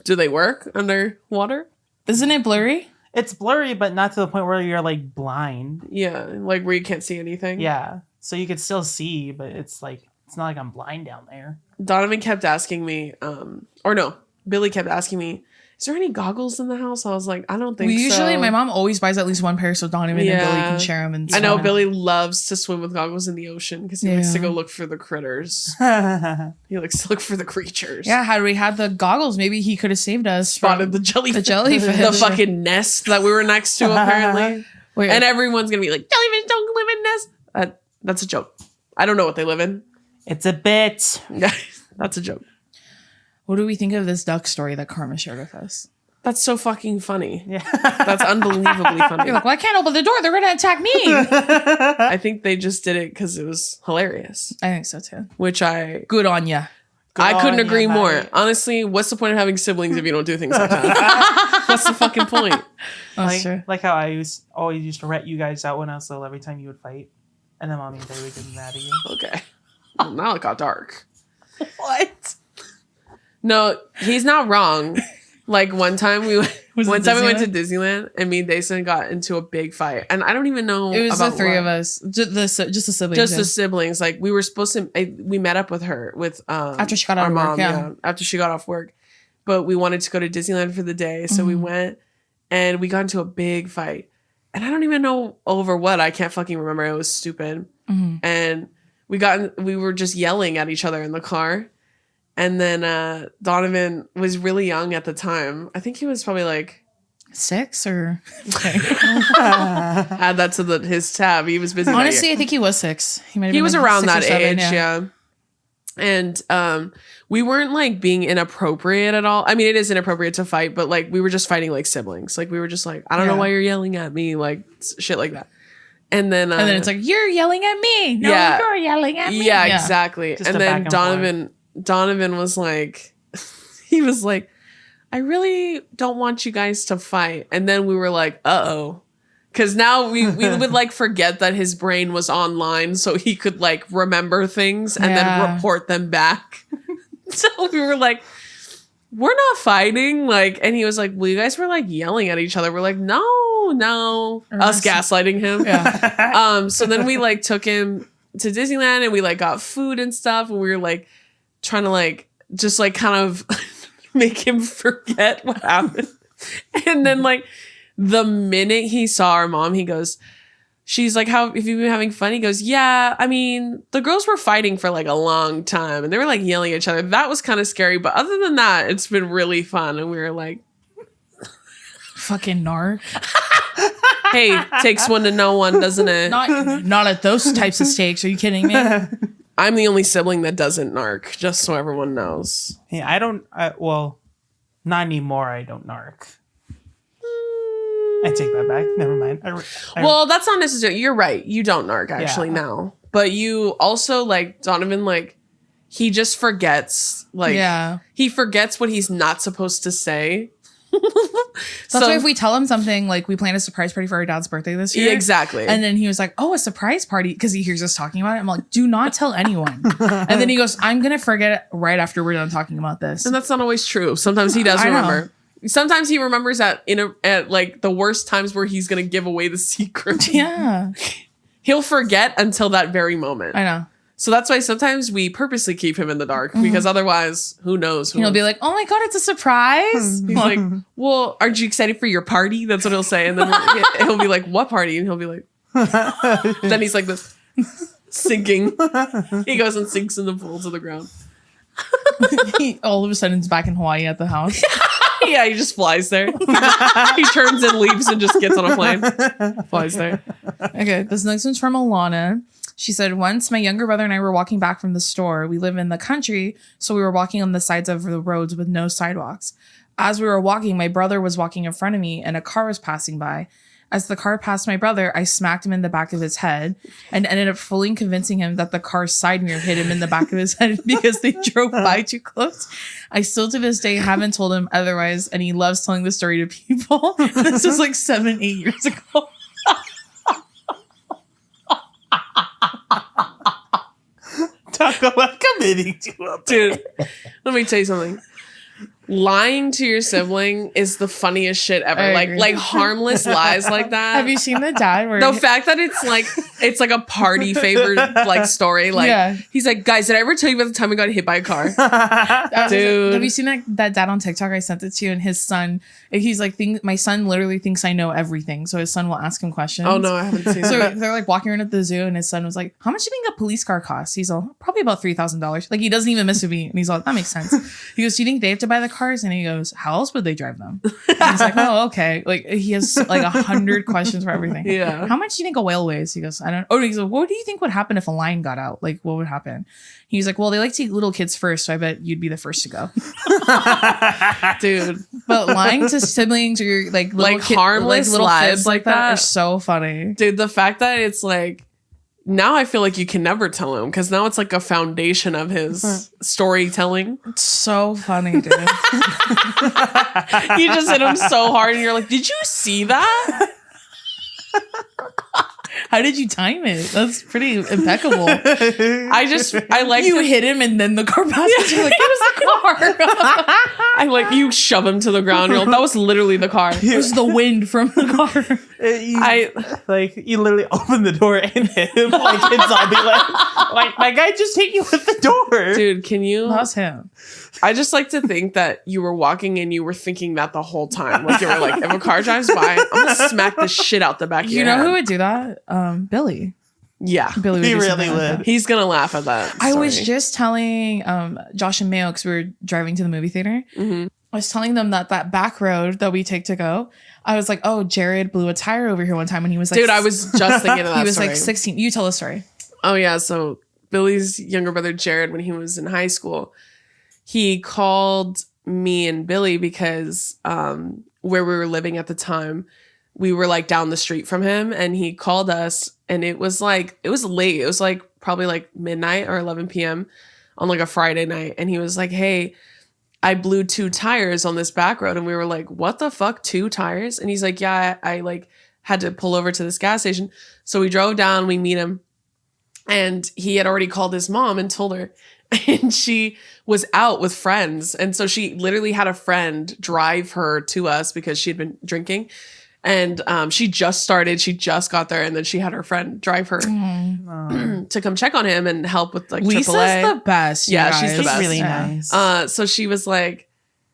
do they work underwater? Isn't it blurry? It's blurry, but not to the point where you're like blind. Yeah, like where you can't see anything. Yeah. So you could still see, but it's like it's not like I'm blind down there. Donovan kept asking me, or no, Billy kept asking me, is there any goggles in the house? I was like, I don't think We usually, so. my mom always buys at least one pair so Donovan and Billy Yeah. can share them. And I know swim. Billy loves to swim with goggles in the ocean because he likes to Yeah. go look for the critters. Yeah. He likes to look for the creatures. Yeah, had we had the goggles, maybe he could have saved us. Spotted from the jellyfish. the jellyfish. The fucking nest that we were next to, apparently. Wait, And everyone's going to be like, jellyfish don't live in nests. That's a joke. I don't know what they live in. It's a bit. That's a joke. what do we think of this duck story that Karma shared with us? That's so fucking funny. Yeah. That's unbelievably funny. You're like, well, I can't open the door. They're going to attack me. I think they just did it because it was hilarious, I think so too. which I Good on ya. couldn't on agree ya, more. mate. Honestly, what's the point of having siblings if you don't do things like that? What's the fucking point? That's true. Like how I always used to rat you guys out when I was little every time you would fight. And then mommy and daddy would get mad at you. Okay. Well, now it got dark. What? No, he's not wrong. Like one time we Was it went to Disneyland and me and Dason got into a big fight. And I don't even know It was the about three what. of us. Just the siblings. Just the yeah. siblings. Like we were supposed to we met up with her with After she got our out of work, mom, yeah. after she got off work. But we wanted to go to Disneyland for the day. So we went and we got into a big fight. And I don't even know over what. I can't fucking remember. It was stupid. And we were just yelling at each other in the car. And then Donovan was really young at the time. I think he was probably like 6 or okay. add that to his tab. He was busy. that Honestly, year. I think he was 6. He might have He been was like around 6 or that 7, age, yeah. And we weren't like being inappropriate at all. I mean, it is inappropriate to fight, but like we were just fighting like siblings. Like we were just like, I don't know Yeah. why you're yelling at me, like shit like that. And then it's like, you're yelling at me. No, Yeah. you're yelling at me. yeah, exactly. Just And a then back and Donovan was like, he was like, I really don't want you guys to fight. And then we were like, uh-oh. Because now we would like forget that his brain was online so he could like remember things and then report them back. So we were like, we're not fighting. Like, and he was like, well, you guys were like yelling at each other. We're like, no. Us gaslighting him. Yeah. So then we like took him to Disneyland and we like got food and stuff. And we were like trying to like just like kind of make him forget what happened. And then like the minute he saw our mom, he goes, she's like, how have you been having fun? He goes, yeah, I mean, the girls were fighting for like a long time and they were like yelling at each other. That was kind of scary. But other than that, it's been really fun. And we were like, fucking narc. Hey, takes one to know one, doesn't it? Not at those types of stakes. Are you kidding me? I'm the only sibling that doesn't narc, just so everyone knows. Yeah, I don't. Well, not anymore. I don't narc. I take that back. Never mind. Well, that's not necessarily. You're right. You don't narc actually now, but you also like Donovan. Like he just forgets. Like he forgets what he's not supposed to say. That's why if we tell him something, like we planned a surprise party for our dad's birthday this year. Exactly. And then he was like, oh, a surprise party. Because he hears us talking about it. I'm like, do not tell anyone. And then he goes, I'm going to forget it right after we're done talking about this. And that's not always true. Sometimes he does remember. Sometimes he remembers at like the worst times where he's going to give away the secret. Yeah. He'll forget until that very moment. I know. So that's why sometimes we purposely keep him in the dark because otherwise, who knows? He'll be like, "Oh my god, it's a surprise!" He's like, "Well, aren't you excited for your party?" That's what he'll say, and then he'll be like, "What party?" And he'll be like, then he's like this sinking. He goes and sinks in the pool to the ground. All of a sudden, he's back in Hawaii at the house. Yeah, he just flies there. He turns and leaves and just gets on a plane. Flies there. Okay, this next one's from Alana. She said, once my younger brother and I were walking back from the store. We live in the country, so we were walking on the sides of the roads with no sidewalks. As we were walking, my brother was walking in front of me and a car was passing by. As the car passed my brother, I smacked him in the back of his head and ended up fully convincing him that the car's side mirror hit him in the back of his head because they drove by too close. I still to this day haven't told him otherwise, and he loves telling the story to people. This was like 7-8 years ago. Talk about committing to a dude. Let me tell you something. Lying to your sibling is the funniest shit ever. Like harmless lies like that. Have you seen the dad where the fact that it's like a party favored like story? Like he's like, guys, did I ever tell you about the time I got hit by a car? Dude. Have you seen that dad on TikTok? I sent it to you, and his son, he's like, my son literally thinks I know everything. So his son will ask him questions. Oh no, I haven't seen so that. They're like walking around at the zoo, and his son was like, how much do you think a police car costs? He's all, probably about $3,000. Like he doesn't even miss a beat. And he's all, that makes sense. He goes, do you think they have to buy the cars? And he goes, how else would they drive them? And he's like, oh, okay. Like he has like 100 questions for everything. Yeah. How much do you think a whale weighs? He goes, I don't. Oh, he goes, what do you think would happen if a lion got out? Like what would happen? He's like, well, they like to eat little kids first, so I bet you'd be the first to go. Dude. But lying to siblings or your like little harmless little lies like that are so funny. Dude, the fact that it's like now I feel like you can never tell him because now it's like a foundation of his storytelling. It's so funny, dude. You just hit him so hard and you're like, did you see that? How did you time it? That's pretty impeccable. I like you hit him and then the car passes. You're like, what is the car? I like you shove him to the ground. You're like, that was literally the car. It was the wind from the car. You literally open the door and hit him like in Zombieland. Like my guy just hit you with the door. Dude, can you? That's him. I just like to think that you were walking and you were thinking that the whole time. Like you were like, if a car drives by, I'm gonna smack the shit out the back of your head. You know who would do that? Billy. Yeah. Billy would he really would. He's gonna laugh at that story. I was just telling Josh and Mayo, because we were driving to the movie theater. Mm-hmm. I was telling them that back road that we take to go, I was like, oh, Jared blew a tire over here one time when he was like... Dude, I was just thinking of that He was story. like 16. You tell the story. Oh, yeah. So Billy's younger brother, Jared, when he was in high school, he called me and Billy because where we were living at the time, we were like down the street from him, and he called us, and it was late. It was like probably like midnight or 11 p.m. on like a Friday night. And he was like, hey, I blew 2 tires on this back road. And we were like, what the fuck, 2 tires? And he's like, yeah, I like had to pull over to this gas station. So we drove down, we meet him. And he had already called his mom and told her. And she was out with friends. And so she literally had a friend drive her to us because she had been drinking. And she just got there. And then she had her friend drive her to come check on him and help with like Lisa's AAA. the best. Yeah, you she's the guys. best. Really Yeah. nice. So she was like,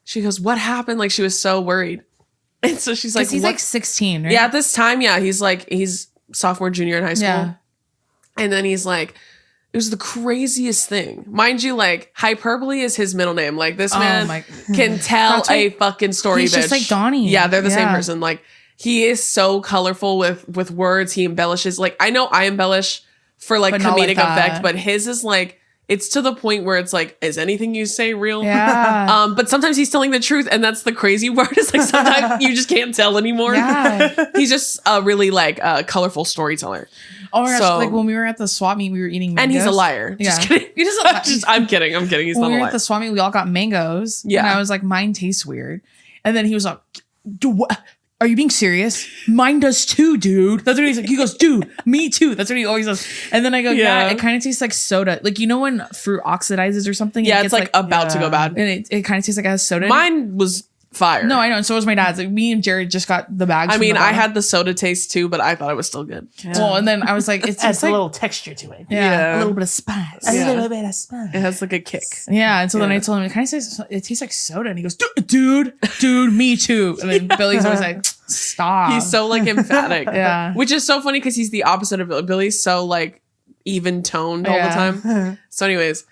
she goes, what happened? Like she was so worried. And so she's like, Because he's what? like 16, right? Yeah, at this time, yeah, he's sophomore, junior in high school. Yeah. And then he's like, it was the craziest thing. Mind you, like, hyperbole is his middle name. Like, this man can tell That's why- a fucking story, he's bitch. just like Donnie. Yeah, they're the same Yeah. person. Like, he is so colorful with words. He embellishes. Like, I know I embellish for, like, But not like comedic that. effect, but his is, like, it's to the point where it's like, is anything you say real? Yeah. But sometimes he's telling the truth, and that's the crazy part. Is like sometimes you just can't tell anymore. Yeah. He's just a really like colorful storyteller. Oh my gosh, So- like when we were at the swap meet, we were eating mangoes. And he's a liar. Yeah. Just kidding. He doesn't lie. I'm kidding. He's When not we a were liar. at the swap meet, we all got mangoes. Yeah. And I was like, mine tastes weird. And then he was like, dude, what? Are you being serious? Mine does too, dude. That's what he's like. He goes, dude, me too. That's what he always does. And then I go, yeah, Yeah. it kind of tastes like soda. Like, you know when fruit oxidizes or something? Yeah, It it's gets like about to go bad. and it kind of tastes like it has soda in it. Mine was fire. No, I know. And so was my dad's. Like, me and Jared just got the bags. I from mean, the I bottom. had the soda taste too, but I thought it was still good. Well, and then I was like, it's Adds like a little texture to it. yeah, Yeah. a little bit of spice. A Yeah. little bit of spice. It has like a kick. Yeah, and so then I told him it kind of tastes like soda, and he goes, dude, me too. And then Billy's always like, stop. He's so like emphatic. Yeah. Which is so funny because he's the opposite of Billy. Billy's so like even toned all the Yeah. time. So, anyways,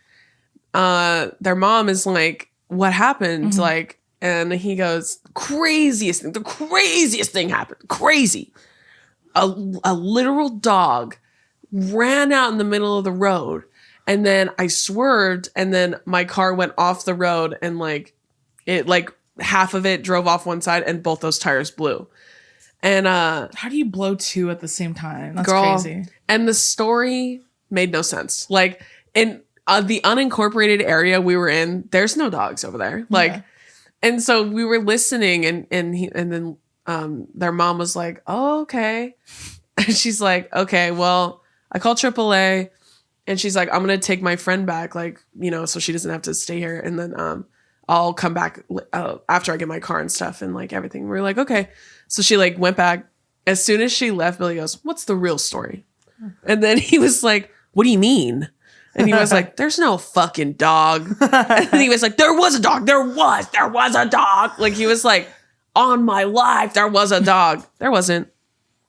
their mom is like, what happened? Mm-hmm. Like, and he goes, the craziest thing happened. Crazy. A literal dog ran out in the middle of the road. And then I swerved, and then my car went off the road, and like it like half of it drove off one side and both those tires blew. And How do you blow two at the same time? That's girl, crazy. and the story made no sense. Like in the unincorporated area we were in, there's no dogs over there. Like, Yeah. and so we were listening, and then their mom was like, "Oh, okay." And she's like, "Okay, well, I called AAA." And she's like, I'm going to take my friend back, like, you know, so she doesn't have to stay here. And then I'll come back after I get my car and stuff and like everything. We're like, okay. So she like went back. As soon as she left, Billy goes, what's the real story? And then he was like, what do you mean? And he was like, there's no fucking dog. And he was like, there was a dog. There was a dog. Like he was like, on my life, there was a dog. There wasn't.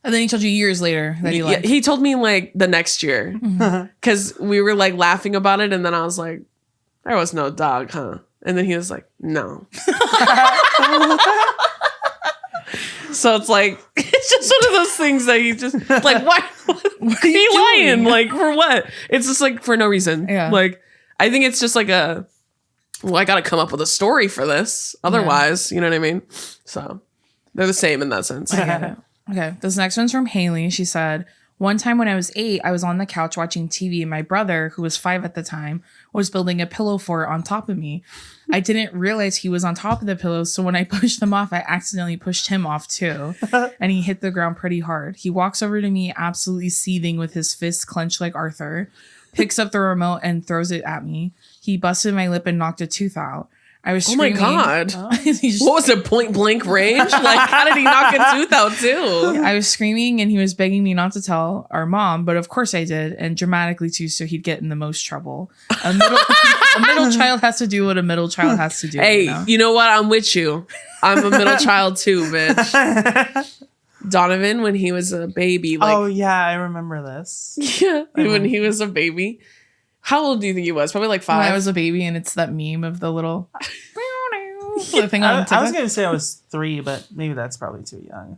And then he told you years later that he liked. He told me like the next year because we were like laughing about it, and then I was like, "There was no dog, huh?" And then he was like, "No." So it's like it's just one of those things that you just like, why are you lying? Like for what? It's just like for no reason. Yeah. Like I think it's just like I got to come up with a story for this. Otherwise, you know what I mean? So they're the same in that sense. I get it. Okay, this next one's from Haley. She said, one time when I was 8, I was on the couch watching TV, and my brother, who was 5 at the time, was building a pillow fort on top of me. I didn't realize he was on top of the pillow, so when I pushed him off, I accidentally pushed him off too, and he hit the ground pretty hard. He walks over to me, absolutely seething with his fists clenched like Arthur, picks up the remote and throws it at me. He busted my lip and knocked a tooth out. I was Oh my screaming. God. He just- What was it? Point blank range? Like, how did he knock a tooth out too? I was screaming and he was begging me not to tell our mom, but of course I did, and dramatically too, so he'd get in the most trouble. A middle child has to do what a middle child has to do. Hey, you know what? I'm with you. I'm a middle child too, bitch. Donovan, when he was a baby, like, Oh yeah, I remember this. yeah, when he was a baby. How old do you think he was? Probably like 5. When I was a baby, and it's that meme of the little the thing on I was TikTok. gonna say I was 3, but maybe that's probably too young.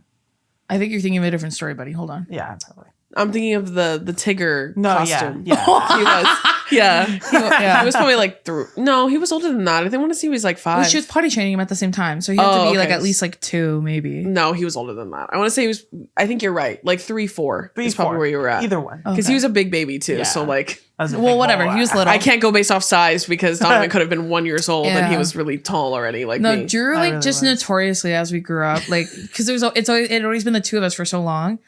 I think you're thinking of a different story, buddy. Hold on. Yeah, probably. I'm thinking of the Tigger No, costume. yeah. He was. Yeah. Yeah. He was probably like No, he was older than that. I think I want to say he was like 5. Well, she was potty training him at the same time, so he had to be like okay. at least like 2, maybe. No, he was older than that. I want to say he was. I think you're right. Like 3, 4. 3, is probably 4. where you were at. Either one. Oh. Because he was a big baby too. Yeah. So like, Well, whatever. He was little. I can't go based off size because Donovan could have been 1 year old and he Yeah. was really tall already. Like No, me. Drew, like, really just was. notoriously as we grew up, like, because it had always been the two of us for so long.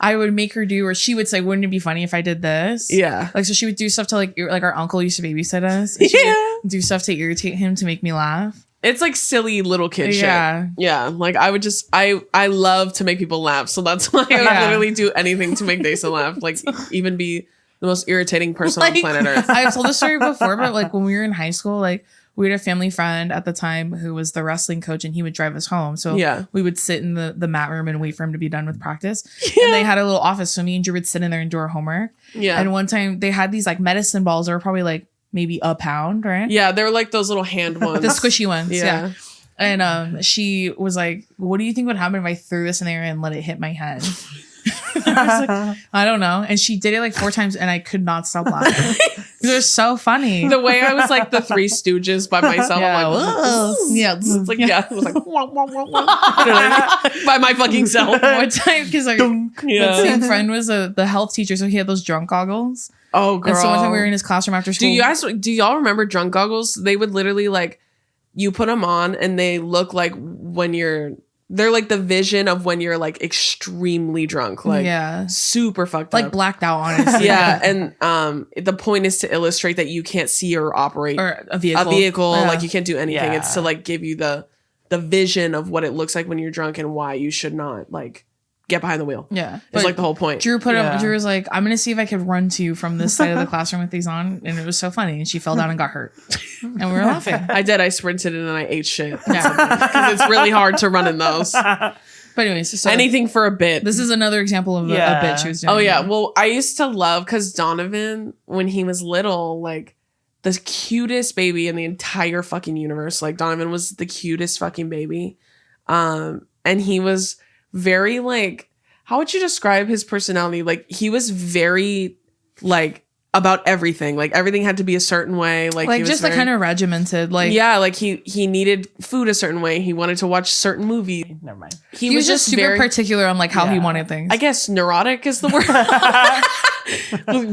I would make her do, or she would say, "Wouldn't it be funny if I did this?" Yeah. Like, so she would do stuff to like our uncle used to babysit us. And she would do stuff to irritate him to make me laugh. It's like silly little kid Yeah. shit. Yeah. Like I would just I love to make people laugh. So that's why I would Yeah. literally do anything to make Desa laugh. Like even be the most irritating person on planet Earth. I've told this story before, but like when we were in high school, like we had a family friend at the time who was the wrestling coach and he would drive us home. So Yeah. we would sit in the mat room and wait for him to be done with practice. And they had a little office. So me and Drew would sit in there and do our homework. Yeah. And one time they had these like medicine balls that were probably like maybe a pound, right? Yeah, they were like those little hand ones. The squishy ones. Yeah. Yeah. And she was like, "What do you think would happen if I threw this in there and let it hit my head?" I was like, "I don't know." And she did it like 4 times and I could not stop laughing. It was so funny. The way I was like the Three Stooges by myself. Yeah. I'm like, Whoa. Yeah. it's like, yeah, it was like, wah, wah, wah, wah. By my fucking self. One time, because like that Yeah. same friend was the health teacher, so he had those drunk goggles. Oh, girl. And so one time we were in his classroom after school. Do y'all remember drunk goggles? They would literally like, you put them on and they look like they're like the vision of when you're like extremely drunk, like yeah, super fucked like up. blacked out, honestly. Yeah, and the point is to illustrate that you can't see or operate Or a vehicle. yeah. Yeah. Like you can't do anything. Yeah. It's to like give you the vision of what it looks like when you're drunk and why you should not like get behind the wheel. Yeah, It's like the whole point. Drew Yeah. Drew was like, "I'm gonna see if I could run to you from this side of the classroom with these on," and it was so funny. And she fell down and got hurt, and we were laughing. I did. I sprinted and then I ate shit. Yeah. Because it's really hard to run in those. But anyways, so Anything for a bit. this is another example of a Yeah. bit she was doing. Oh yeah. Well, I used to love because Donovan, when he was little, like the cutest baby in the entire fucking universe. Like Donovan was the cutest fucking baby. And he was very like, how would you describe his personality? Like he was very like about everything. Like everything had to be a certain way. Like he was just like very- kind of regimented. Like yeah, like he needed food a certain way. He wanted to watch certain movies. Never mind. he was just super very, particular on like how he Yeah. wanted things. I guess neurotic is the word.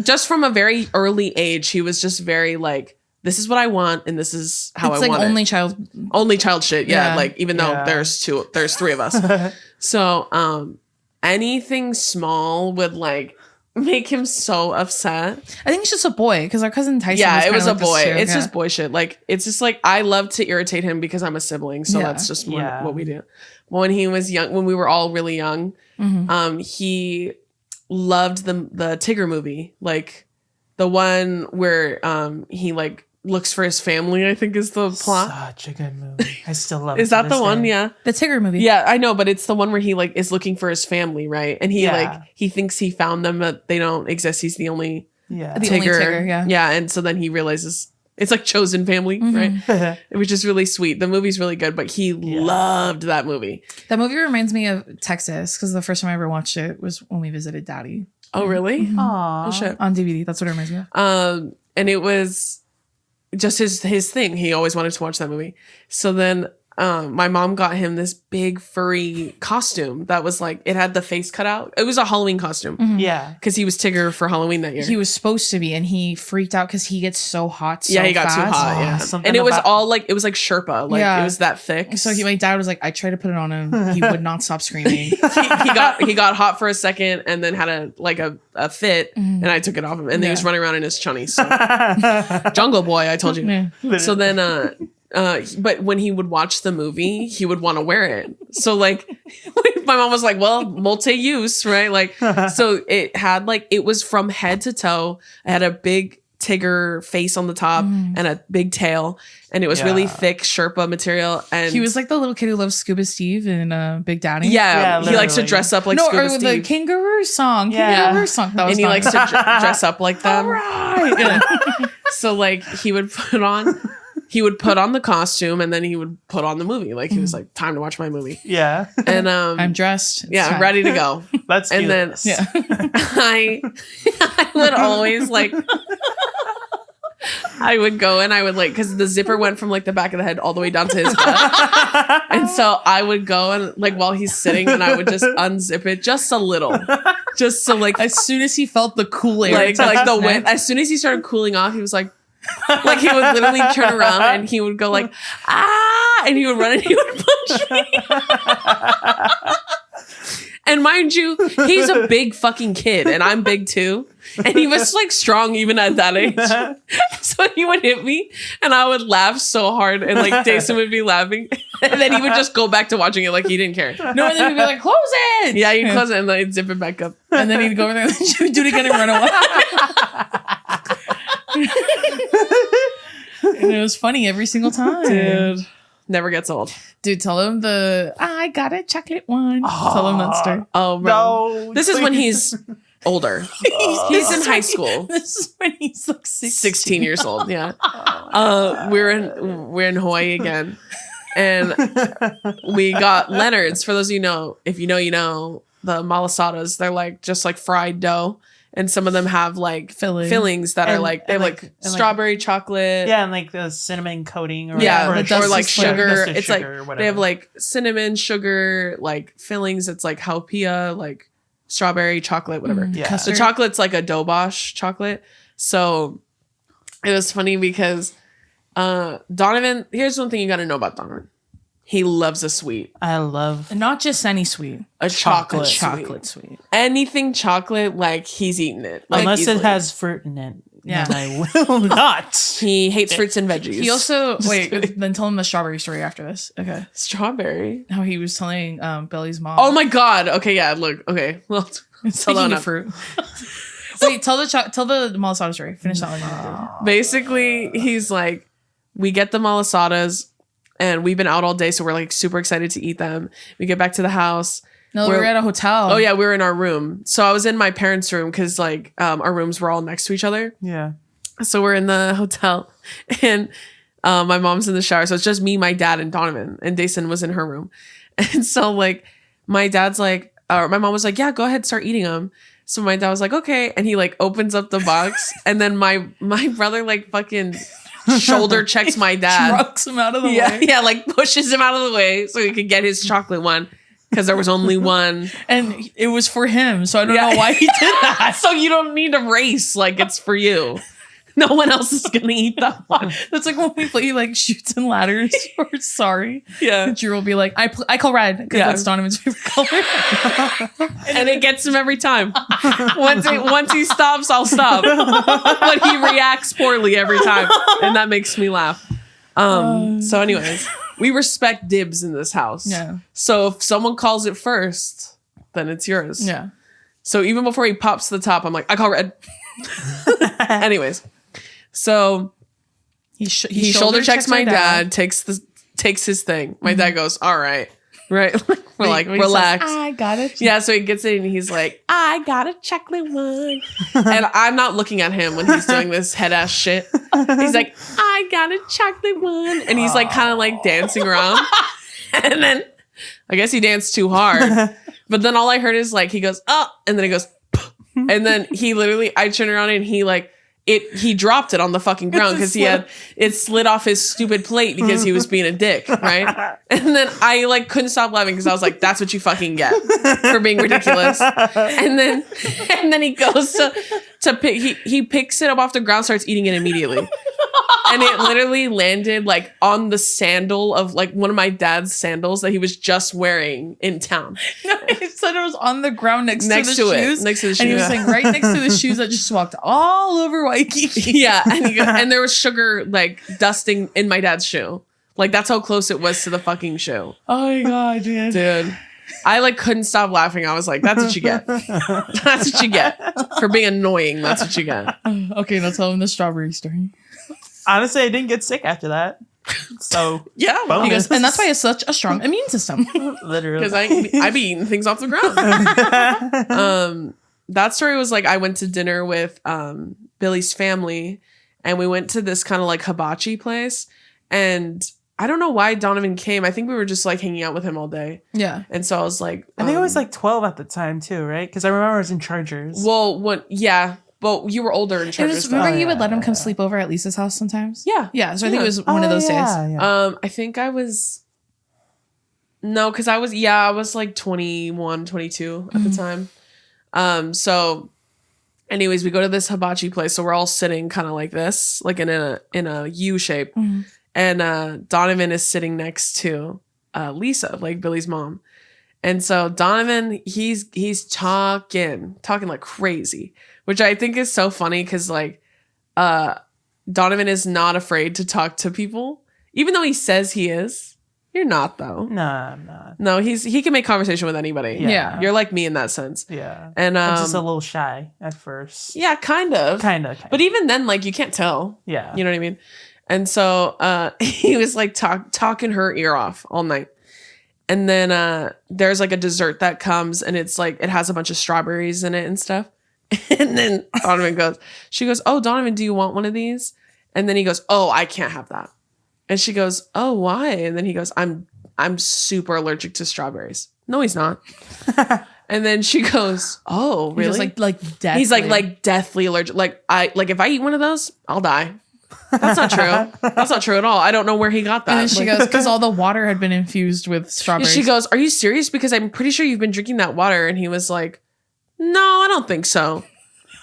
Just from a very early age, he was just very like, this is what I want, and this is how it's I like want only it. child. Only child shit. Yeah, Yeah. like even though Yeah. there's 3 of us. So anything small would like make him so upset. I think it's just a boy because our cousin Tyson. Yeah, it kinda was a like this boy. too. It's Yeah. just boy shit. Like it's just like I love to irritate him because I'm a sibling. So Yeah. that's just Yeah. what we do. When he was young, when we were all really young, Mhm. he loved the Tigger movie, like the one where he like looks for his family. I think is the plot. Such a good movie. I still love it. Is to that this the one? day. Yeah. the Tigger movie. Yeah, I know, but it's the one where he like is looking for his family, right? And he Yeah. like he thinks he found them, but they don't exist. He's the only Yeah. The only Tigger, yeah. Yeah, and so then he realizes it's like chosen family, Mm-hmm. right? Which is really sweet. The movie's really good, but he loved that movie. That movie reminds me of Texas because the first time I ever watched it was when we visited Daddy Oh, really? Aw. Oh shit. on DVD. That's what it reminds me of. And it was just his thing. He always wanted to watch that movie. So then my mom got him this big furry costume that was like it had the face cut out. It was a Halloween costume Yeah. because he was Tigger for Halloween that year. He was supposed to be, and he freaked out because he gets so hot. So yeah, he got fast. too hot. Oh, Yeah, something and it was about- all like it was like Sherpa. Like Yeah. it was that thick. So my dad was like, I tried to put it on him. He would not stop screaming. he got hot for a second and then had a fit and I took it off him and then he was Yeah. running around in his chunnies. So. Jungle boy, I told you. Yeah. So then but when he would watch the movie, he would want to wear it. So like my mom was like, well, multi-use, right? Like so it had like it was from head to toe. It had a big Tigger face on the top and a big tail and it was really Yeah. thick Sherpa material and He was like the little kid who loves Scuba Steve and Big Daddy. yeah, Yeah, he likes to literally. dress up like no, Scuba or the Steve. kangaroo song. Yeah. Kangaroo song. That was And he fun. likes to dress up like them. Right. Yeah. So like he would put on the costume and then he would put on the movie. Like he was like, time to watch my movie. Yeah. And I'm dressed. It's yeah, I'm time. ready to go. Let's And do then- this. Yeah. I would always like I would go and I would like because the zipper went from like the back of the head all the way down to his butt. And so I would go and like while he's sitting and I would just unzip it just a little. Just so like As soon as he felt the cool air, like touch the his wind, neck. as soon as he started cooling off, he was like he would literally turn around and he would go like ah, and he would run and he would punch me. And mind you, he's a big fucking kid and I'm big too. And he was like strong even at that age. So he would hit me and I would laugh so hard and like Jason would be laughing. And then he would just go back to watching it like he didn't care. No, and then he'd be like, close it. Yeah, he'd close it and then he'd zip it back up. And then he'd go over there and do it again and run away. And it was funny every single time. Dude, never gets old. Dude, tell him I got a chocolate one. Tell him that story. Oh, bro. No, This is when he's older. He's in high school. This is when he's like 16 years old. Yeah. We're in Hawaii again. And we got Leonard's. For those of you know, if you know, you know, the malasadas, they're like just like fried dough. And some of them have like fillings that are like, they have like strawberry chocolate. Yeah, and like the cinnamon coating or yeah, whatever. or like sugar. Dusted It's sugar or like whatever. they have like cinnamon, sugar, like fillings. It's like haupia, like strawberry, chocolate, whatever. Yeah. The chocolate's like a dobosh chocolate. So it was funny because Donovan, here's one thing you got to know about Donovan. He loves a sweet. I love Not just any sweet. A chocolate sweet. Anything chocolate, like he's eating it. Like, unless easily. it has fruit in it. Yeah. Then I will not. He hates fruits and veggies. He also kidding. then tell him the strawberry story after this. Okay. Strawberry. How he was telling Billy's mom. Oh my god. Okay, yeah, look. Okay. Well, Speaking on of up. fruit. Wait, tell the malasada story. Finish that one. Basically, he's like, we get the malasadas and we've been out all day, so we're like super excited to eat them. We get back to the house. No, we were at a hotel. Oh yeah, we were in our room. So I was in my parents' room because like our rooms were all next to each other. Yeah. So we're in the hotel and my mom's in the shower. So it's just me, my dad, and Donovan. And Dason was in her room. And so like my dad's like, or my mom was like, yeah, go ahead, start eating them. So my dad was like, okay. And he like opens up the box. And then my brother like fucking shoulder checks my dad. Trucks him out of the Yeah, way. yeah, like pushes him out of the way so he could get his chocolate one. Because there was only one. And it was for him. So I don't Yeah. know why he did that. So you don't need to race like it's for you. No one else is gonna eat that one. That's like when we play like shoots and ladders or sorry. Yeah. Drew will be like, I call red because Yeah. that's Donovan's favorite color. And it gets him every time. Once he stops, I'll stop. But he reacts poorly every time. And that makes me laugh. So anyways, we respect dibs in this house. Yeah. So if someone calls it first, then it's yours. Yeah. So even before he pops the top, I'm like, I call red. Anyways. So He he shoulder checks my dad, takes his thing. My dad goes, all right. Right? We're like, When he says, relax. I got it. Yeah, so he gets it and he's like, I got a chocolate one. And I'm not looking at him when he's doing this head ass shit. He's like, I got a chocolate one. And he's like kind of like dancing around. And then I guess he danced too hard. But then all I heard is like, he goes, oh, and then he goes, and then he literally, I turn around and he dropped it on the fucking ground because it slid off his stupid plate because he was being a dick, right? And then I like couldn't stop laughing because I was like, that's what you fucking get for being ridiculous. And then he goes to pick, he picks it up off the ground, starts eating it immediately. And it literally landed like on the sandal of like one of my dad's sandals that he was just wearing in town. No, he said it was on the ground next to the shoes. Next to the shoes. And he was like right next to the shoes that just walked all over Waikiki. Yeah, and there was sugar like dusting in my dad's shoe. Like that's how close it was to the fucking shoe. Oh my god, Dude. I like couldn't stop laughing. I was like, that's what you get. That's what you get. For being annoying, that's what you get. Okay, now tell him the strawberry story. Honestly, I didn't get sick after that. So Yeah, well, He goes, and that's why he has such a strong immune system. literally. because I be eating things off the ground. That story was like I went to dinner with Billy's family and we went to this kind of like hibachi place and I don't know why Donovan came. I think we were just like hanging out with him all day. Yeah. And so I was like I think I was like 12 at the time too, right? Because I remember I was in Chargers. But you were older in It Chargers. was, remember Oh, you would yeah, let him come yeah. sleep over at Lisa's house sometimes? Yeah. Yeah. So I think it was Oh, one of those days. yeah. I think I was no, because I was like 21, 22 at the time. So anyways, we go to this hibachi place. So we're all sitting kind of like this, like in a U shape. Mm-hmm. And Donovan is sitting next to Lisa, like Billy's mom. And so Donovan, he's talking like crazy, which I think is so funny because like Donovan is not afraid to talk to people, even though he says he is. You're not though. No, I'm not. No, he can make conversation with anybody. Yeah. You're like me in that sense. Yeah. And I'm just a little shy at first. yeah, kind of. Kind of. But even then, like you can't tell. Yeah. You know what I mean? And so he was like talking her ear off all night. And then there's like a dessert that comes and it's like it has a bunch of strawberries in it and stuff. And then she goes, "Oh, Donovan, do you want one of these?" And then he goes, "Oh, I can't have that." And she goes, "Oh, why?" And then he goes, I'm super allergic to strawberries." No, he's not. And then she goes, "Oh, really?" He's just like deathly. He's like deathly allergic. Like if I eat one of those, I'll die. That's not true. That's not true at all. I don't know where he got that. And then she Like- goes, because all the water had been infused with strawberries. She goes, "Are you serious? Because I'm pretty sure you've been drinking that water." And he was like, "No, I don't think so."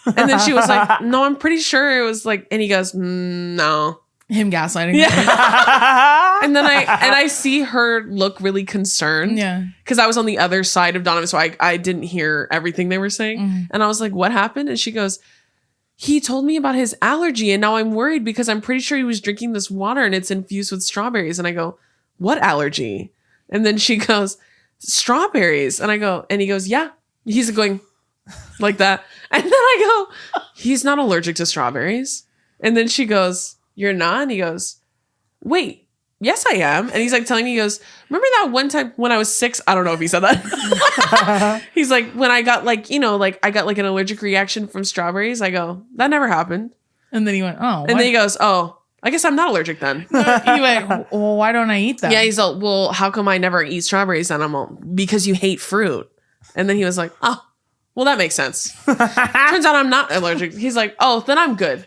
And then she was like, "No, I'm pretty sure it was like," and he goes, "No." Him gaslighting. Yeah. And then I see her look really concerned. Yeah. Because I was on the other side of Donovan, so I didn't hear everything they were saying. Mm-hmm. And I was like, "What happened?" And she goes, "He told me about his allergy, and now I'm worried because I'm pretty sure he was drinking this water and it's infused with strawberries." And I go, "What allergy?" And then she goes, "Strawberries." And I go, and he goes, "Yeah." He's going like that. And then I go, "He's not allergic to strawberries." And then she goes, "You're not?" And he goes, "Wait, yes, I am." And he's like telling me, he goes, "Remember that one time when I was 6?" I don't know if he said that. He's like, "When I got like, like I got like an allergic reaction from strawberries." I go, "That never happened." And then he went, "Oh." And then he goes, "Oh, I guess I'm not allergic then." he went, "Well, why don't I eat them?" Yeah, he's like, "Well, how come I never eat strawberries?" And I'm all, "Because you hate fruit." And then he was like, "Oh, well, that makes sense. Turns out I'm not allergic." He's like, "Oh, then I'm good."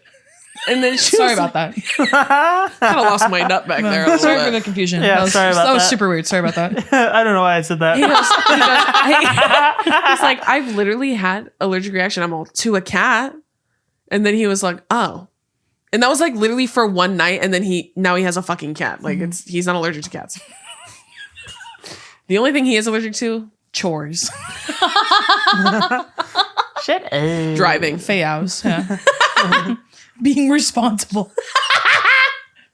And then Sorry about that. Kind of lost my nut back there. A little Sorry for bit. the confusion. Yeah, sorry about that. was that. super weird. Sorry about that. I don't know why I said that. He's like, "I've literally had allergic reaction. I'm all to a cat." And then he was like, "Oh." And that was like literally for one night. And then now he has a fucking cat. Like he's not allergic to cats. The only thing he is allergic to, Chores. Shit. driving. Fayows. Yeah. Being responsible.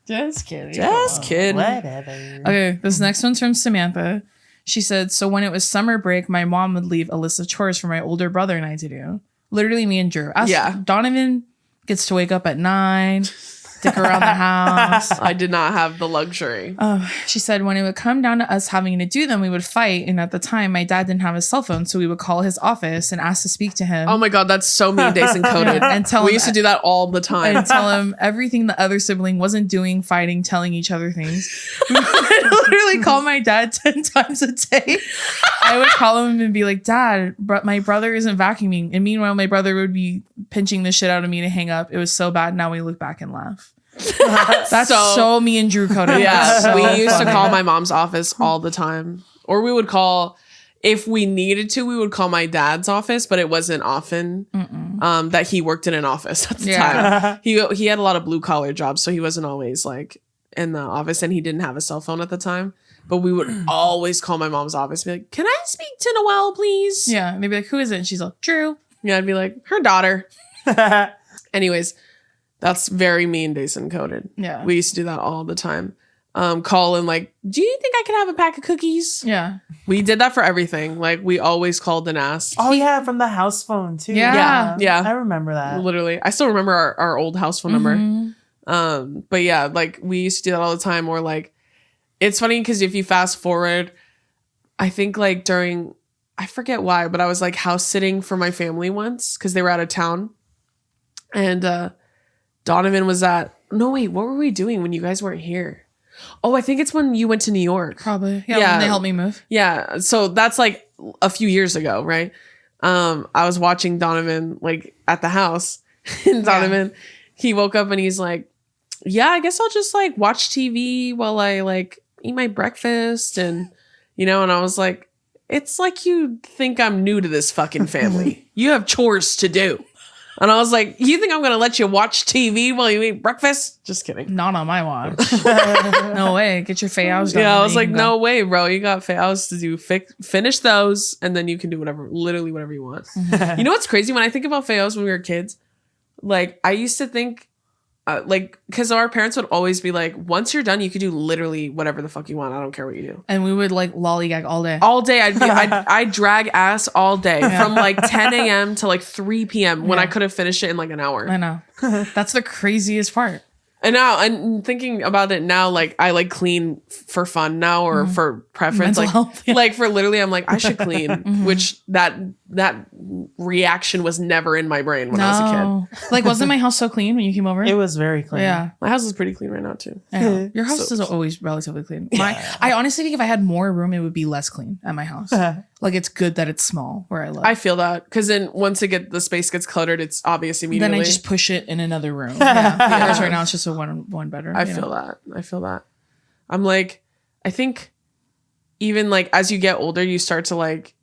Just kidding. Just kidding. Whatever. Okay, this next one's from Samantha. She said, "So when it was summer break, my mom would leave a list of chores for my older brother and I to do. Literally me and Drew. Yeah. Donovan gets to wake up at 9, stick around the house. I did not have the luxury. She said, when it would come down to us having to do them, we would fight. And at the time, my dad didn't have a cell phone, so we would call his office and ask to speak to him. Oh my God, that's so me and Dason coded. And tell we him- used to do that all the time. And tell him everything the other sibling wasn't doing, fighting, telling each other things. We would literally call my dad 10 times a day. I would call him and be like, "Dad, my brother isn't vacuuming." And meanwhile, my brother would be pinching the shit out of me to hang up. It was so bad. Now we look back and laugh. That's so me and Drew coded. Yeah, So we used to funny. call my mom's office all the time. Or we would call, if we needed to, we would call my dad's office, but it wasn't often that he worked in an office at the time. He had a lot of blue collar jobs, so he wasn't always like in the office, and he didn't have a cell phone at the time. But we would always call my mom's office and be like, "Can I speak to Noelle, please?" Yeah, and they'd be like, "Who is it?" And she's like, "Drew." Yeah, I'd be like, "Her daughter." Anyways, that's very me and Dason coded. Yeah. We used to do that all the time. Call and like, "Do you think I could have a pack of cookies?" Yeah. We did that for everything. Like we always called and asked. Oh yeah, from the house phone too. Yeah. Yeah. I remember that. Literally. I still remember our old house phone number. Mhm. But yeah, like we used to do that all the time. Or like, it's funny because if you fast forward, I think like during, I forget why, but I was like house sitting for my family once because they were out of town. And Donovan was no wait, what were we doing when you guys weren't here? Oh, I think it's when you went to New York. Probably. Yeah, Yeah. when they helped me move. Yeah. So that's like a few years ago, right? I was watching Donovan like at the house. And Donovan, he woke up and he's like, "Yeah, I guess I'll just like watch TV while I like eat my breakfast." And, and I was like, it's like you think I'm new to this fucking family. You have chores to do. And I was like, you think I'm going to let you watch TV while you eat breakfast? Just kidding. Not on my watch. No way. Get your fails done. Yeah, I was like, no way, bro. You got fails to do. Finish those, and then you can do literally whatever you want. You know what's crazy? When I think about fails when we were kids, like, I used to think, like, because our parents would always be like, once you're done, you could do literally whatever the fuck you want. I don't care what you do. And we would like lollygag all day. All day. I'd drag ass all day from like 10 a.m. to like 3 p.m. when I could have finished it in like an hour. I know. That's the craziest part. And now, and thinking about it now, like I like clean for fun now or for preference, Mental health, yeah. like for literally, I'm like I should clean, which that reaction was never in my brain when I was a kid. Like, wasn't my house so clean when you came over? It was very clean. Yeah, My house is pretty clean right now too. I know. Your house is always relatively clean. I honestly think if I had more room, it would be less clean at my house. Like, it's good that it's small where I live. I feel that because then once the space gets cluttered, it's obvious immediately. Then I just push it in another room. Yeah, because right now it's just a one bedroom. I feel that. I'm like, I think even like as you get older, you start to like,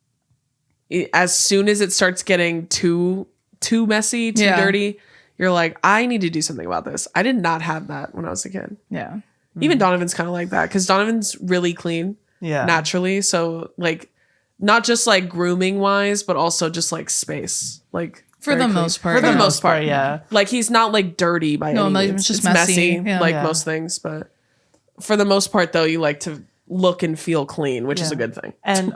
as soon as it starts getting too messy, too dirty, you're like, I need to do something about this. I did not have that when I was a kid. Yeah. Even Donovan's kind of like that because Donovan's really clean naturally. So like, not just like grooming wise, but also just like space. Like for the most part. For the most part, yeah. Like he's not like dirty by any means. It's just it's messy Yeah. like most things. But for the most part, though, you like to look and feel clean, which is a good thing. And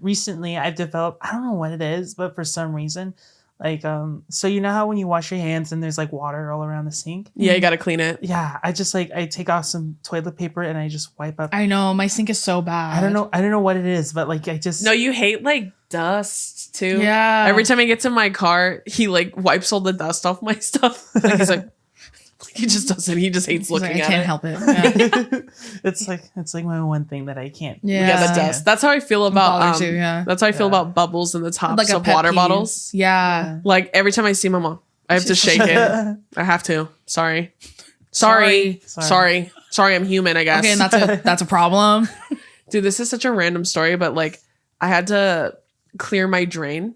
recently I've developed, I don't know what it is, but for some reason, like, so you know how when you wash your hands and there's like water all around the sink? Yeah, you got to clean it. Yeah, I just like, I take off some toilet paper and I just wipe up. I know, my sink is so bad. I don't know what it is, but like I just. No, you hate like dust too. Yeah. Every time I get to my car, he like wipes all the dust off my stuff. Like he's like, he just doesn't. He just hates looking like, at it. I can't help it. Yeah. It's like my one thing that I can't. Yeah, the dust. That's how I feel about that's how I feel about bubbles in the tops like of water bottles. Yeah. Like every time I see my mom, I have to shake it. I have to. Sorry, I'm human, I guess. Okay, and that's a problem. Dude, this is such a random story, but like I had to clear my drain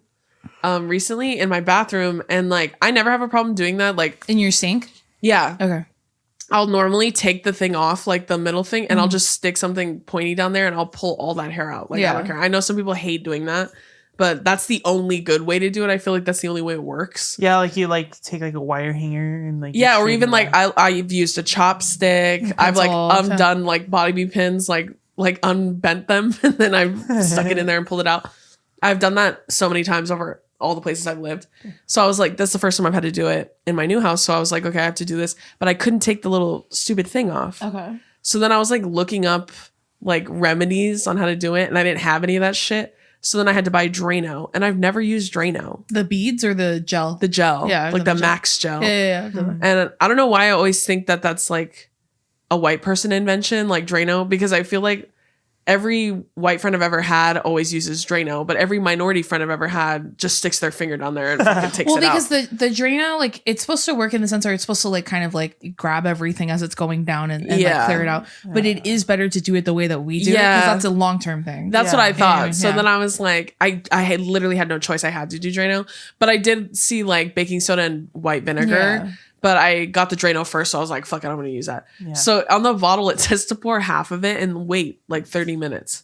recently in my bathroom, and like I never have a problem doing that. Like In your sink? yeah. Okay. I'll normally take the thing off, like the middle thing, and I'll just stick something pointy down there and I'll pull all that hair out. Like, I don't care. I know some people hate doing that, but that's the only good way to do it. I feel like that's the only way it works. Yeah, like you like take like a wire hanger and like. Yeah, or even like I've used a chopstick. I've like undone like bobby pins, like unbent them and then I've stuck it in there and pulled it out. I've done that so many times over all the places I've lived. So I was like, that's the first time I've had to do it in my new house. So I was like, okay, I have to do this. But I couldn't take the little stupid thing off. Okay. So then I was like looking up like remedies on how to do it. And I didn't have any of that shit. So then I had to buy Drano. And I've never used Drano. The beads or the gel? The gel. Yeah. Like the Max gel. Yeah. And I don't know why I always think that that's like a white person invention, like Drano. Because I feel like every white friend I've ever had always uses Drano, but every minority friend I've ever had just sticks their finger down there and fucking takes it out. Well, because the Drano, like, it's supposed to work in the sense where it's supposed to, like, kind of, like, grab everything as it's going down and like, clear it out. But it is better to do it the way that we do it, because that's a long-term thing. That's what I thought. So then I was like, I had literally had no choice. I had to do Drano. But I did see, like, baking soda and white vinegar. Yeah. But I got the Drano first, so I was like, fuck it, I'm going to use that. Yeah. So on the bottle, it says to pour half of it and wait like 30 minutes.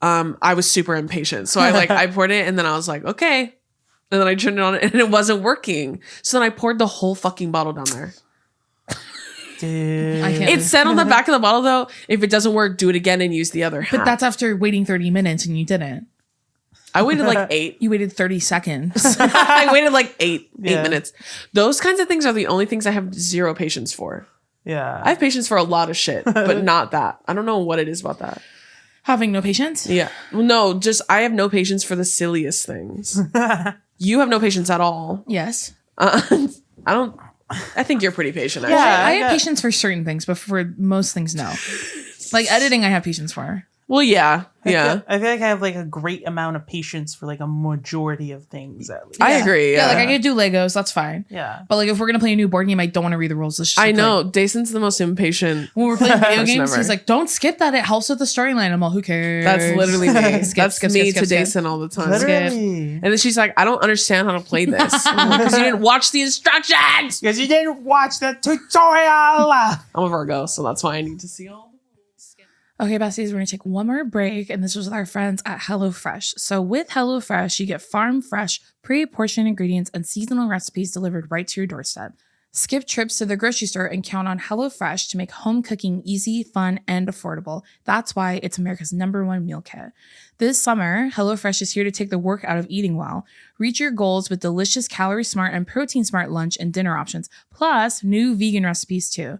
I was super impatient. So I poured it and then I was like, okay. And then I turned it on and it wasn't working. So then I poured the whole fucking bottle down there. Dude. It said on the back of the bottle though, if it doesn't work, do it again and use the other half. But that's after waiting 30 minutes and you didn't. I waited like 8. You waited 30 seconds. I waited like 8 minutes. Those kinds of things are the only things I have zero patience for. Yeah. I have patience for a lot of shit, but not that. I don't know what it is about that. Having no patience? Yeah. No, just I have no patience for the silliest things. You have no patience at all. Yes. I think you're pretty patient, actually. Yeah, I have patience for certain things, but for most things, no. Like editing, I have patience for. Well, yeah. Yeah. I feel like I have like a great amount of patience for like a majority of things at least. I agree. Yeah, Yeah. like I could do Legos, that's fine. Yeah. But like if we're gonna play a new board game, I don't want to read the rules. Let's just I play. know. Dason's the most impatient. When we're playing video Person games, ever. he's like, "Don't skip that. It helps with the storyline." I'm all, "Who cares?" That's literally me. Skip, That's skip, me skip, to skip, Dason all the time. Literally. And then she's like, I don't understand how to play this. Because you didn't watch the instructions. Because you didn't watch the tutorial. I'm a Virgo, so that's why I need to see all the rules. Okay, besties, we're gonna take one more break, and this was with our friends at HelloFresh. So with HelloFresh, you get farm fresh, pre-portioned ingredients and seasonal recipes delivered right to your doorstep. Skip trips to the grocery store and count on HelloFresh to make home cooking easy, fun, and affordable. That's why it's America's #1 meal kit. This summer, HelloFresh is here to take the work out of eating well. Reach your goals with delicious calorie smart and protein smart lunch and dinner options, plus new vegan recipes too.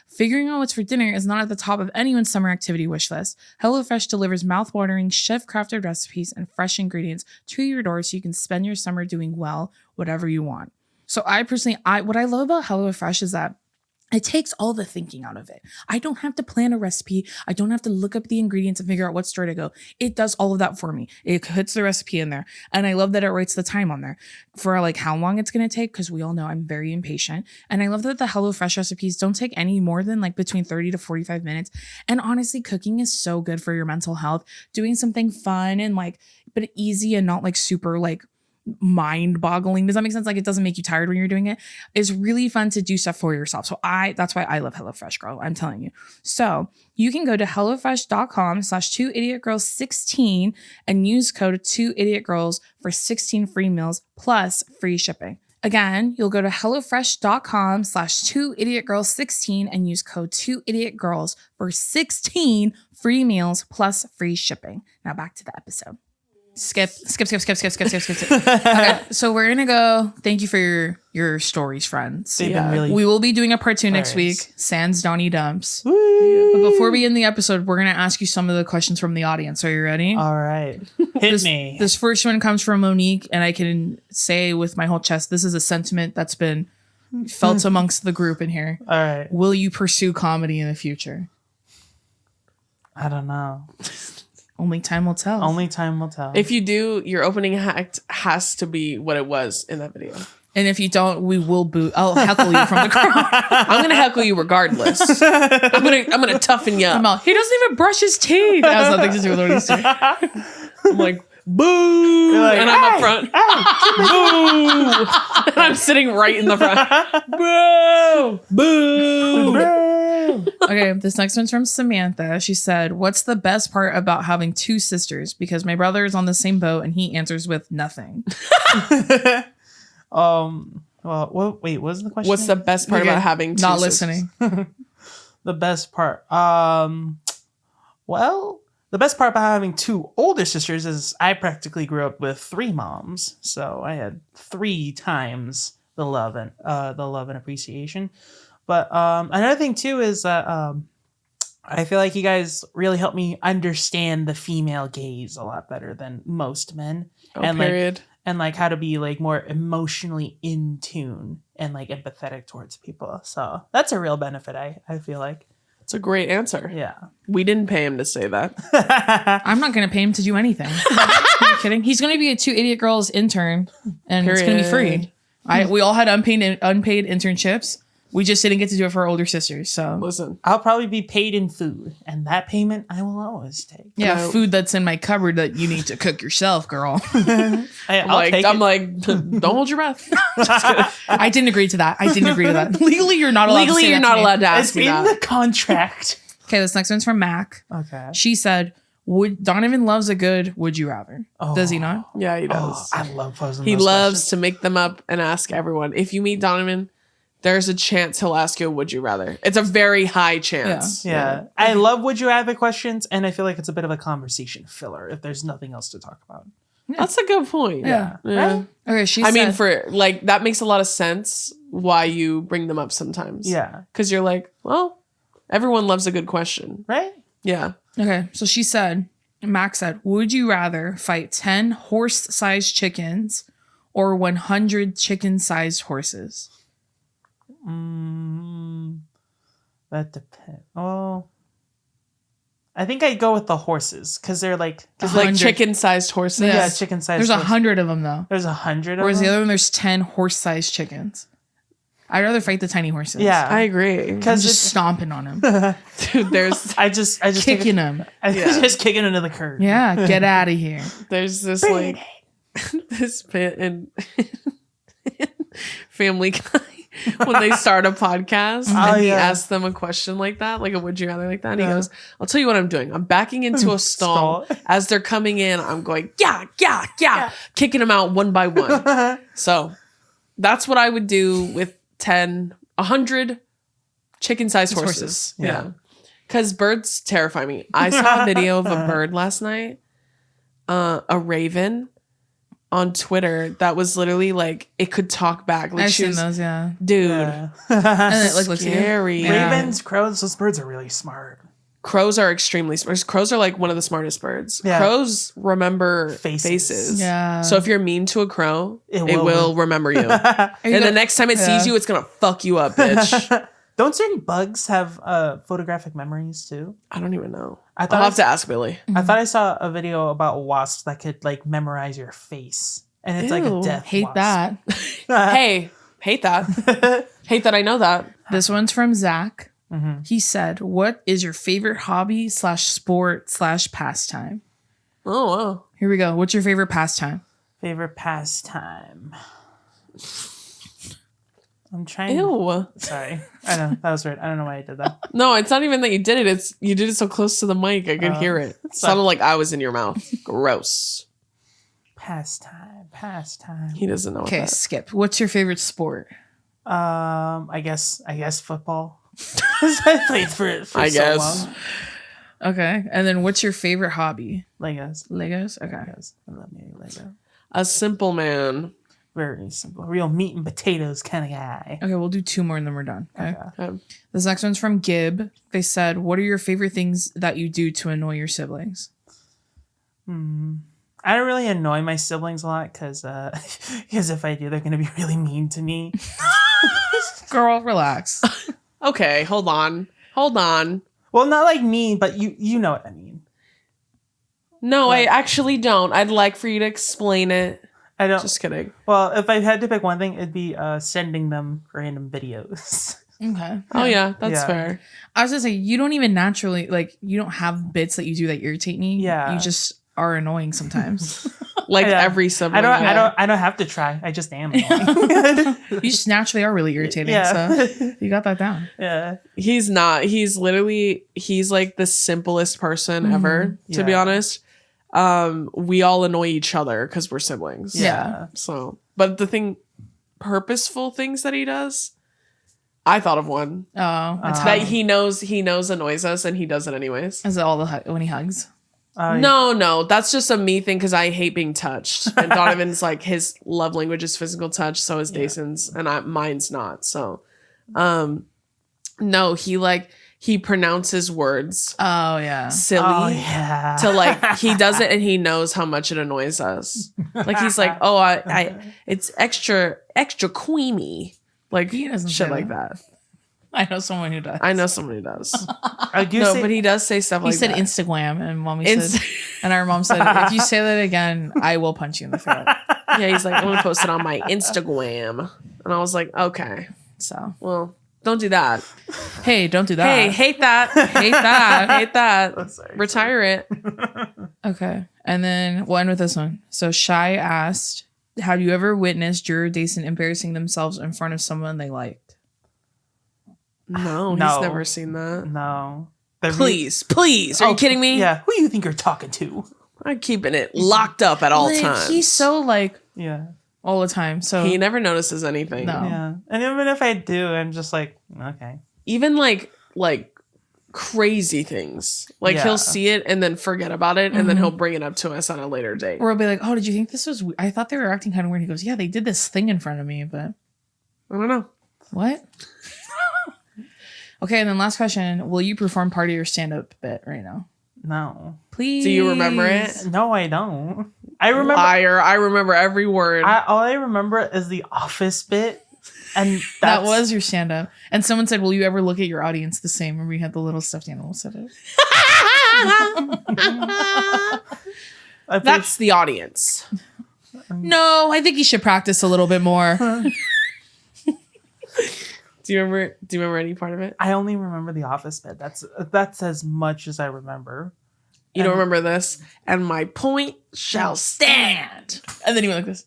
Figuring out what's for dinner is not at the top of anyone's summer activity wish list. HelloFresh delivers mouth-watering, chef-crafted recipes and fresh ingredients to your door so you can spend your summer doing well, whatever you want. So what I love about HelloFresh is that it takes all the thinking out of it. I don't have to plan a recipe. I don't have to look up the ingredients and figure out what store to go. It does all of that for me. It puts the recipe in there. And I love that it writes the time on there for like how long it's going to take, because we all know I'm very impatient. And I love that the HelloFresh recipes don't take any more than like between 30 to 45 minutes. And honestly, cooking is so good for your mental health. Doing something fun and like, but easy and not like super like mind-boggling. Does that make sense? Like it doesn't make you tired when you're doing it. It's really fun to do stuff for yourself. So that's why I love HelloFresh, girl. I'm telling you. So you can go to hellofresh.com/2idiotgirls16 and use code 2idiotgirls for 16 free meals plus free shipping. Again, you'll go to hellofresh.com/2idiotgirls16 and use code 2idiotgirls for 16 free meals plus free shipping. Now back to the episode. Skip. Okay, so we're gonna go. Thank you for your stories, friends. They've been really We will be doing a part 2 next week. Sans Donnie Dumps. But before we end the episode, we're gonna ask you some of the questions from the audience. Are you ready? All right. Hit me. This first one comes from Monique, and I can say with my whole chest, this is a sentiment that's been felt amongst the group in here. All right. Will you pursue comedy in the future? I don't know. Only time will tell. Only time will tell. If you do, your opening act has to be what it was in that video. And if you don't, we will boo. I'll heckle you from the crowd. I'm gonna heckle you regardless. I'm gonna toughen you up. He doesn't even brush his teeth. That has nothing to do with what he's doing. I'm like, boo, like, and I'm up front. Boo, and I'm sitting right in the front. Boo, boo. Okay, this next one's from Samantha. She said, "What's the best part about having 2 sisters? Because my brother is on the same boat and he answers with nothing." Well, wait, what was the question? What's the best part about having 2 not sisters? listening? The best part? Well, the best part about having 2 older sisters is I practically grew up with 3 moms, so I had 3 times the love and appreciation. But another thing too is that I feel like you guys really helped me understand the female gaze a lot better than most men. Oh, and period. Like how to be like more emotionally in tune and like empathetic towards people. So that's a real benefit, I feel like. It's a great answer. Yeah. We didn't pay him to say that. I'm not going to pay him to do anything. Are you kidding? He's going to be a 2 Idiot Girls intern, and it's going to be free. We all had unpaid internships. We just didn't get to do it for our older sisters. So Listen, I'll probably be paid in food, and that payment I will always take. yeah, food that's in my cupboard that you need to cook yourself, girl. I'm like, don't hold your breath. I didn't agree to that. Legally, you're not allowed Legally, to say you're that not to me. allowed to ask It's me in that. the contract. Okay, this next one's from Mac. Okay. She said, Donovan loves a good would you rather. Does he not? Yeah, he does. I love posing He those loves questions. to make them up and ask everyone. If you meet Donovan, there's a chance he'll ask you a would you rather. It's a very high chance. Yeah. I love would you rather questions, and I feel like it's a bit of a conversation filler if there's nothing else to talk about. That's a good point. Yeah. Yeah. Okay, she I said, mean, for like, that makes a lot of sense why you bring them up sometimes. Yeah. Because you're like, well, everyone loves a good question. Right? Yeah. okay, so she said, Max said, would you rather fight 10 horse-sized chickens or 100 chicken-sized horses? That depends. Oh, I think I'd go with the horses because they're like chicken-sized horses. yeah, chicken sized. There's 100 of them though. There's 100 of Whereas them. the other one, there's 10 horse-sized chickens. I'd rather fight the tiny horses. Yeah, I agree. I'm because just stomping on them, Dude, there's I just kicking them. just kicking into the curb. Yeah, get out of here. this like this bit in Family Guy when they start a podcast and he asks them a question like that, like a would you rather like that, and he goes, "I'll tell you what I'm doing. I'm backing into a stall. As they're coming in, I'm going yeah, kicking them out one by one." So that's what I would do with 100 chicken-sized horses. Yeah. Because birds terrify me. I saw a video of a bird last night, a raven, on Twitter that was literally like, it could talk back. Like I've seen those, yeah. Dude. Yeah. And it like looks Scary. Yeah. Ravens, crows, those birds are really smart. Crows are extremely smart. Crows are like one of the smartest birds. Yeah. Crows remember Faces. faces. Yeah. So if you're mean to a crow, it will remember you. Are you And the go- next time it sees you, it's going to fuck you up, bitch. Don't certain bugs have photographic memories too? I don't even know. I thought I'll have to ask Billy. I thought I saw a video about wasps that could like memorize your face, and it's like a Ew. death. Hate wasp. that. Hey, hate that. Hate that I know that. This one's from Zach. Mm-hmm. He said, "What is your favorite hobby / sport / pastime?" Oh, wow. Here we go. What's your favorite pastime? Favorite pastime. I'm trying. Ew. Sorry, I know that was weird. I don't know why I did that. No, it's not even that you did it. It's you did it so close to the mic. I could hear it. It sounded like I was in your mouth. Gross. Pastime. He doesn't know. Okay, What that. skip. What's your favorite sport? I guess football. I played for it for I so guess. long. Okay. And then what's your favorite hobby? Legos. Legos? Okay. Legos. I love me a Lego. A simple man. Very simple. Real meat and potatoes kind of guy. Okay, we'll do 2 more and then we're done. Okay. Okay. This next one's from Gib. They said, "What are your favorite things that you do to annoy your siblings?" I don't really annoy my siblings a lot because if I do, they're going to be really mean to me. Girl, relax. Okay, hold on. Well, not like mean, but you know what I mean. No, I actually don't. I'd like for you to explain it. I don't. Just kidding. Well, if I had to pick one thing, it'd be sending them random videos. Okay. Oh yeah, that's Yeah. fair. I was gonna say, you don't even naturally, like, you don't have bits that you do that irritate me. Yeah. You just are annoying sometimes. Like Yeah. every sibling. I don't have to try. I just am. annoying. You just naturally are really irritating. Yeah. So you got that down. Yeah. He's not. He's like the simplest person ever, to be Yeah. honest. We all annoy each other because we're siblings. Yeah. So, but the purposeful things that he does, I thought of one Oh, that's that he knows annoys us, and he does it anyways. Is it all when he hugs? No, that's just a me thing because I hate being touched. And Donovan's like, his love language is physical touch, so is Dason's, and mine's not. So, no, he pronounces words Oh yeah. silly. Oh yeah. To like, he does it and he knows how much it annoys us. Like he's like, oh, I it's extra creamy, like He doesn't shit say like that. I know someone who does. I know somebody does. I do No, say, but he does say stuff He like said that. Instagram, and mommy Inst- said, and our mom said, "If you say that again, I will punch you in the face." Yeah, he's like, I'm gonna post it on my Instagram, and I was like, okay, So, well, don't do that. hey, don't do that. Hey, hate that, hate that, hate that. sorry. Retire it. Okay. And then we'll end with this one. So Shy asked, "Have you ever witnessed Drew or Dason embarrassing themselves in front of someone they liked?" No, No. he's never seen that. No. Please, are you kidding me? Yeah. Who do you think you're talking to? I'm keeping it locked up at all Like, times. He's so like Yeah. all the time. So He never notices anything. No. Yeah. And even if I do, I'm just like, okay. Even like crazy things. Like Yeah. he'll see it and then forget about it, and then he'll bring it up to us on a later date. or he'll be like, "Oh, did you think this was? I thought they were acting kind of weird." He goes, "Yeah, they did this thing in front of me, but I don't know. what?" Okay, and then last question: will you perform part of your stand-up bit right now? No. Please. Do you remember it? No, I don't. I remember. Liar! I remember every word. All I remember is the Office bit, and That was your stand-up. And someone said, "Will you ever look at your audience the same?" Remember, you had the little stuffed animal set it. That's the audience. No, I think you should practice a little bit more. Do you remember any part of it? I only remember the office bit. That's as much as I remember. You don't remember this? And my point shall stand. And then he went like this.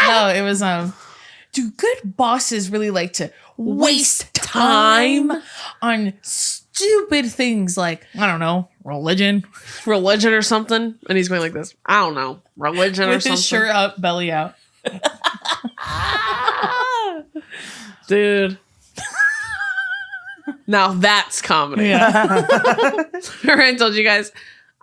No, it was do good bosses really like to waste time on stupid things like, I don't know, religion Or something. And he's going like this. I don't know. Religion or with something. his shirt up, belly out. Dude. Now that's comedy. Yeah. Remember I told you guys,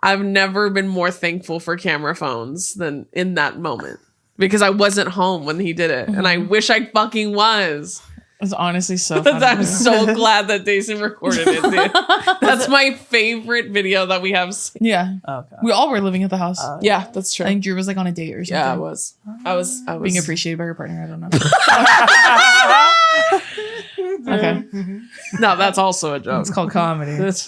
I've never been more thankful for camera phones than in that moment. Because I wasn't home when he did it. And I wish I fucking was. It was honestly so funny. I'm so glad that Dason recorded it, dude. That's my favorite video that we have seen. Yeah. Okay. We all were living at the house. Yeah, that's true. I think Drew was like on a date or something. Yeah, I was. I was Being appreciated by your partner. I don't know. Okay. No, that's also a joke. It's called comedy. That's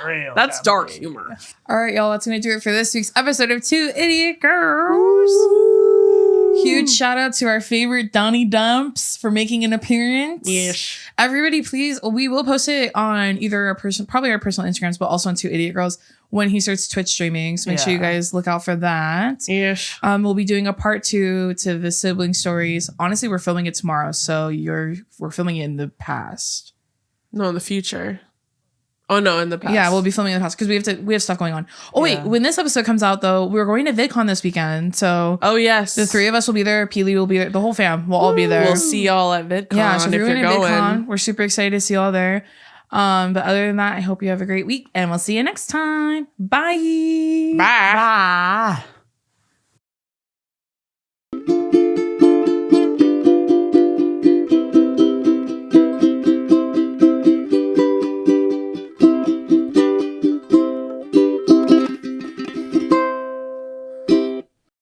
real. That's dark humor. All right, y'all. That's going to do it for this week's episode of Two Idiot Girls. Huge shout out to our favorite Donnie Dumps for making an appearance. Yes. Everybody, please, we will post it on either probably our personal Instagrams, but also on Two Idiot Girls when he starts Twitch streaming. So make sure you guys look out for that. Yes. We'll be doing a part 2 to the sibling stories. Honestly, we're filming it tomorrow, so we're filming it in the past. No, in the future. Oh no, in the past. Yeah, we'll be filming in the past because we have stuff going on. Oh wait, when this episode comes out though, we're going to VidCon this weekend. So oh yes, the 3 of us will be there. Peely will be there. The whole fam will all be there. We'll see y'all at VidCon. Yeah, so if you're going to going. VidCon, we're super excited to see y'all there. But other than that, I hope you have a great week and we'll see you next time. Bye. Bye. Bye.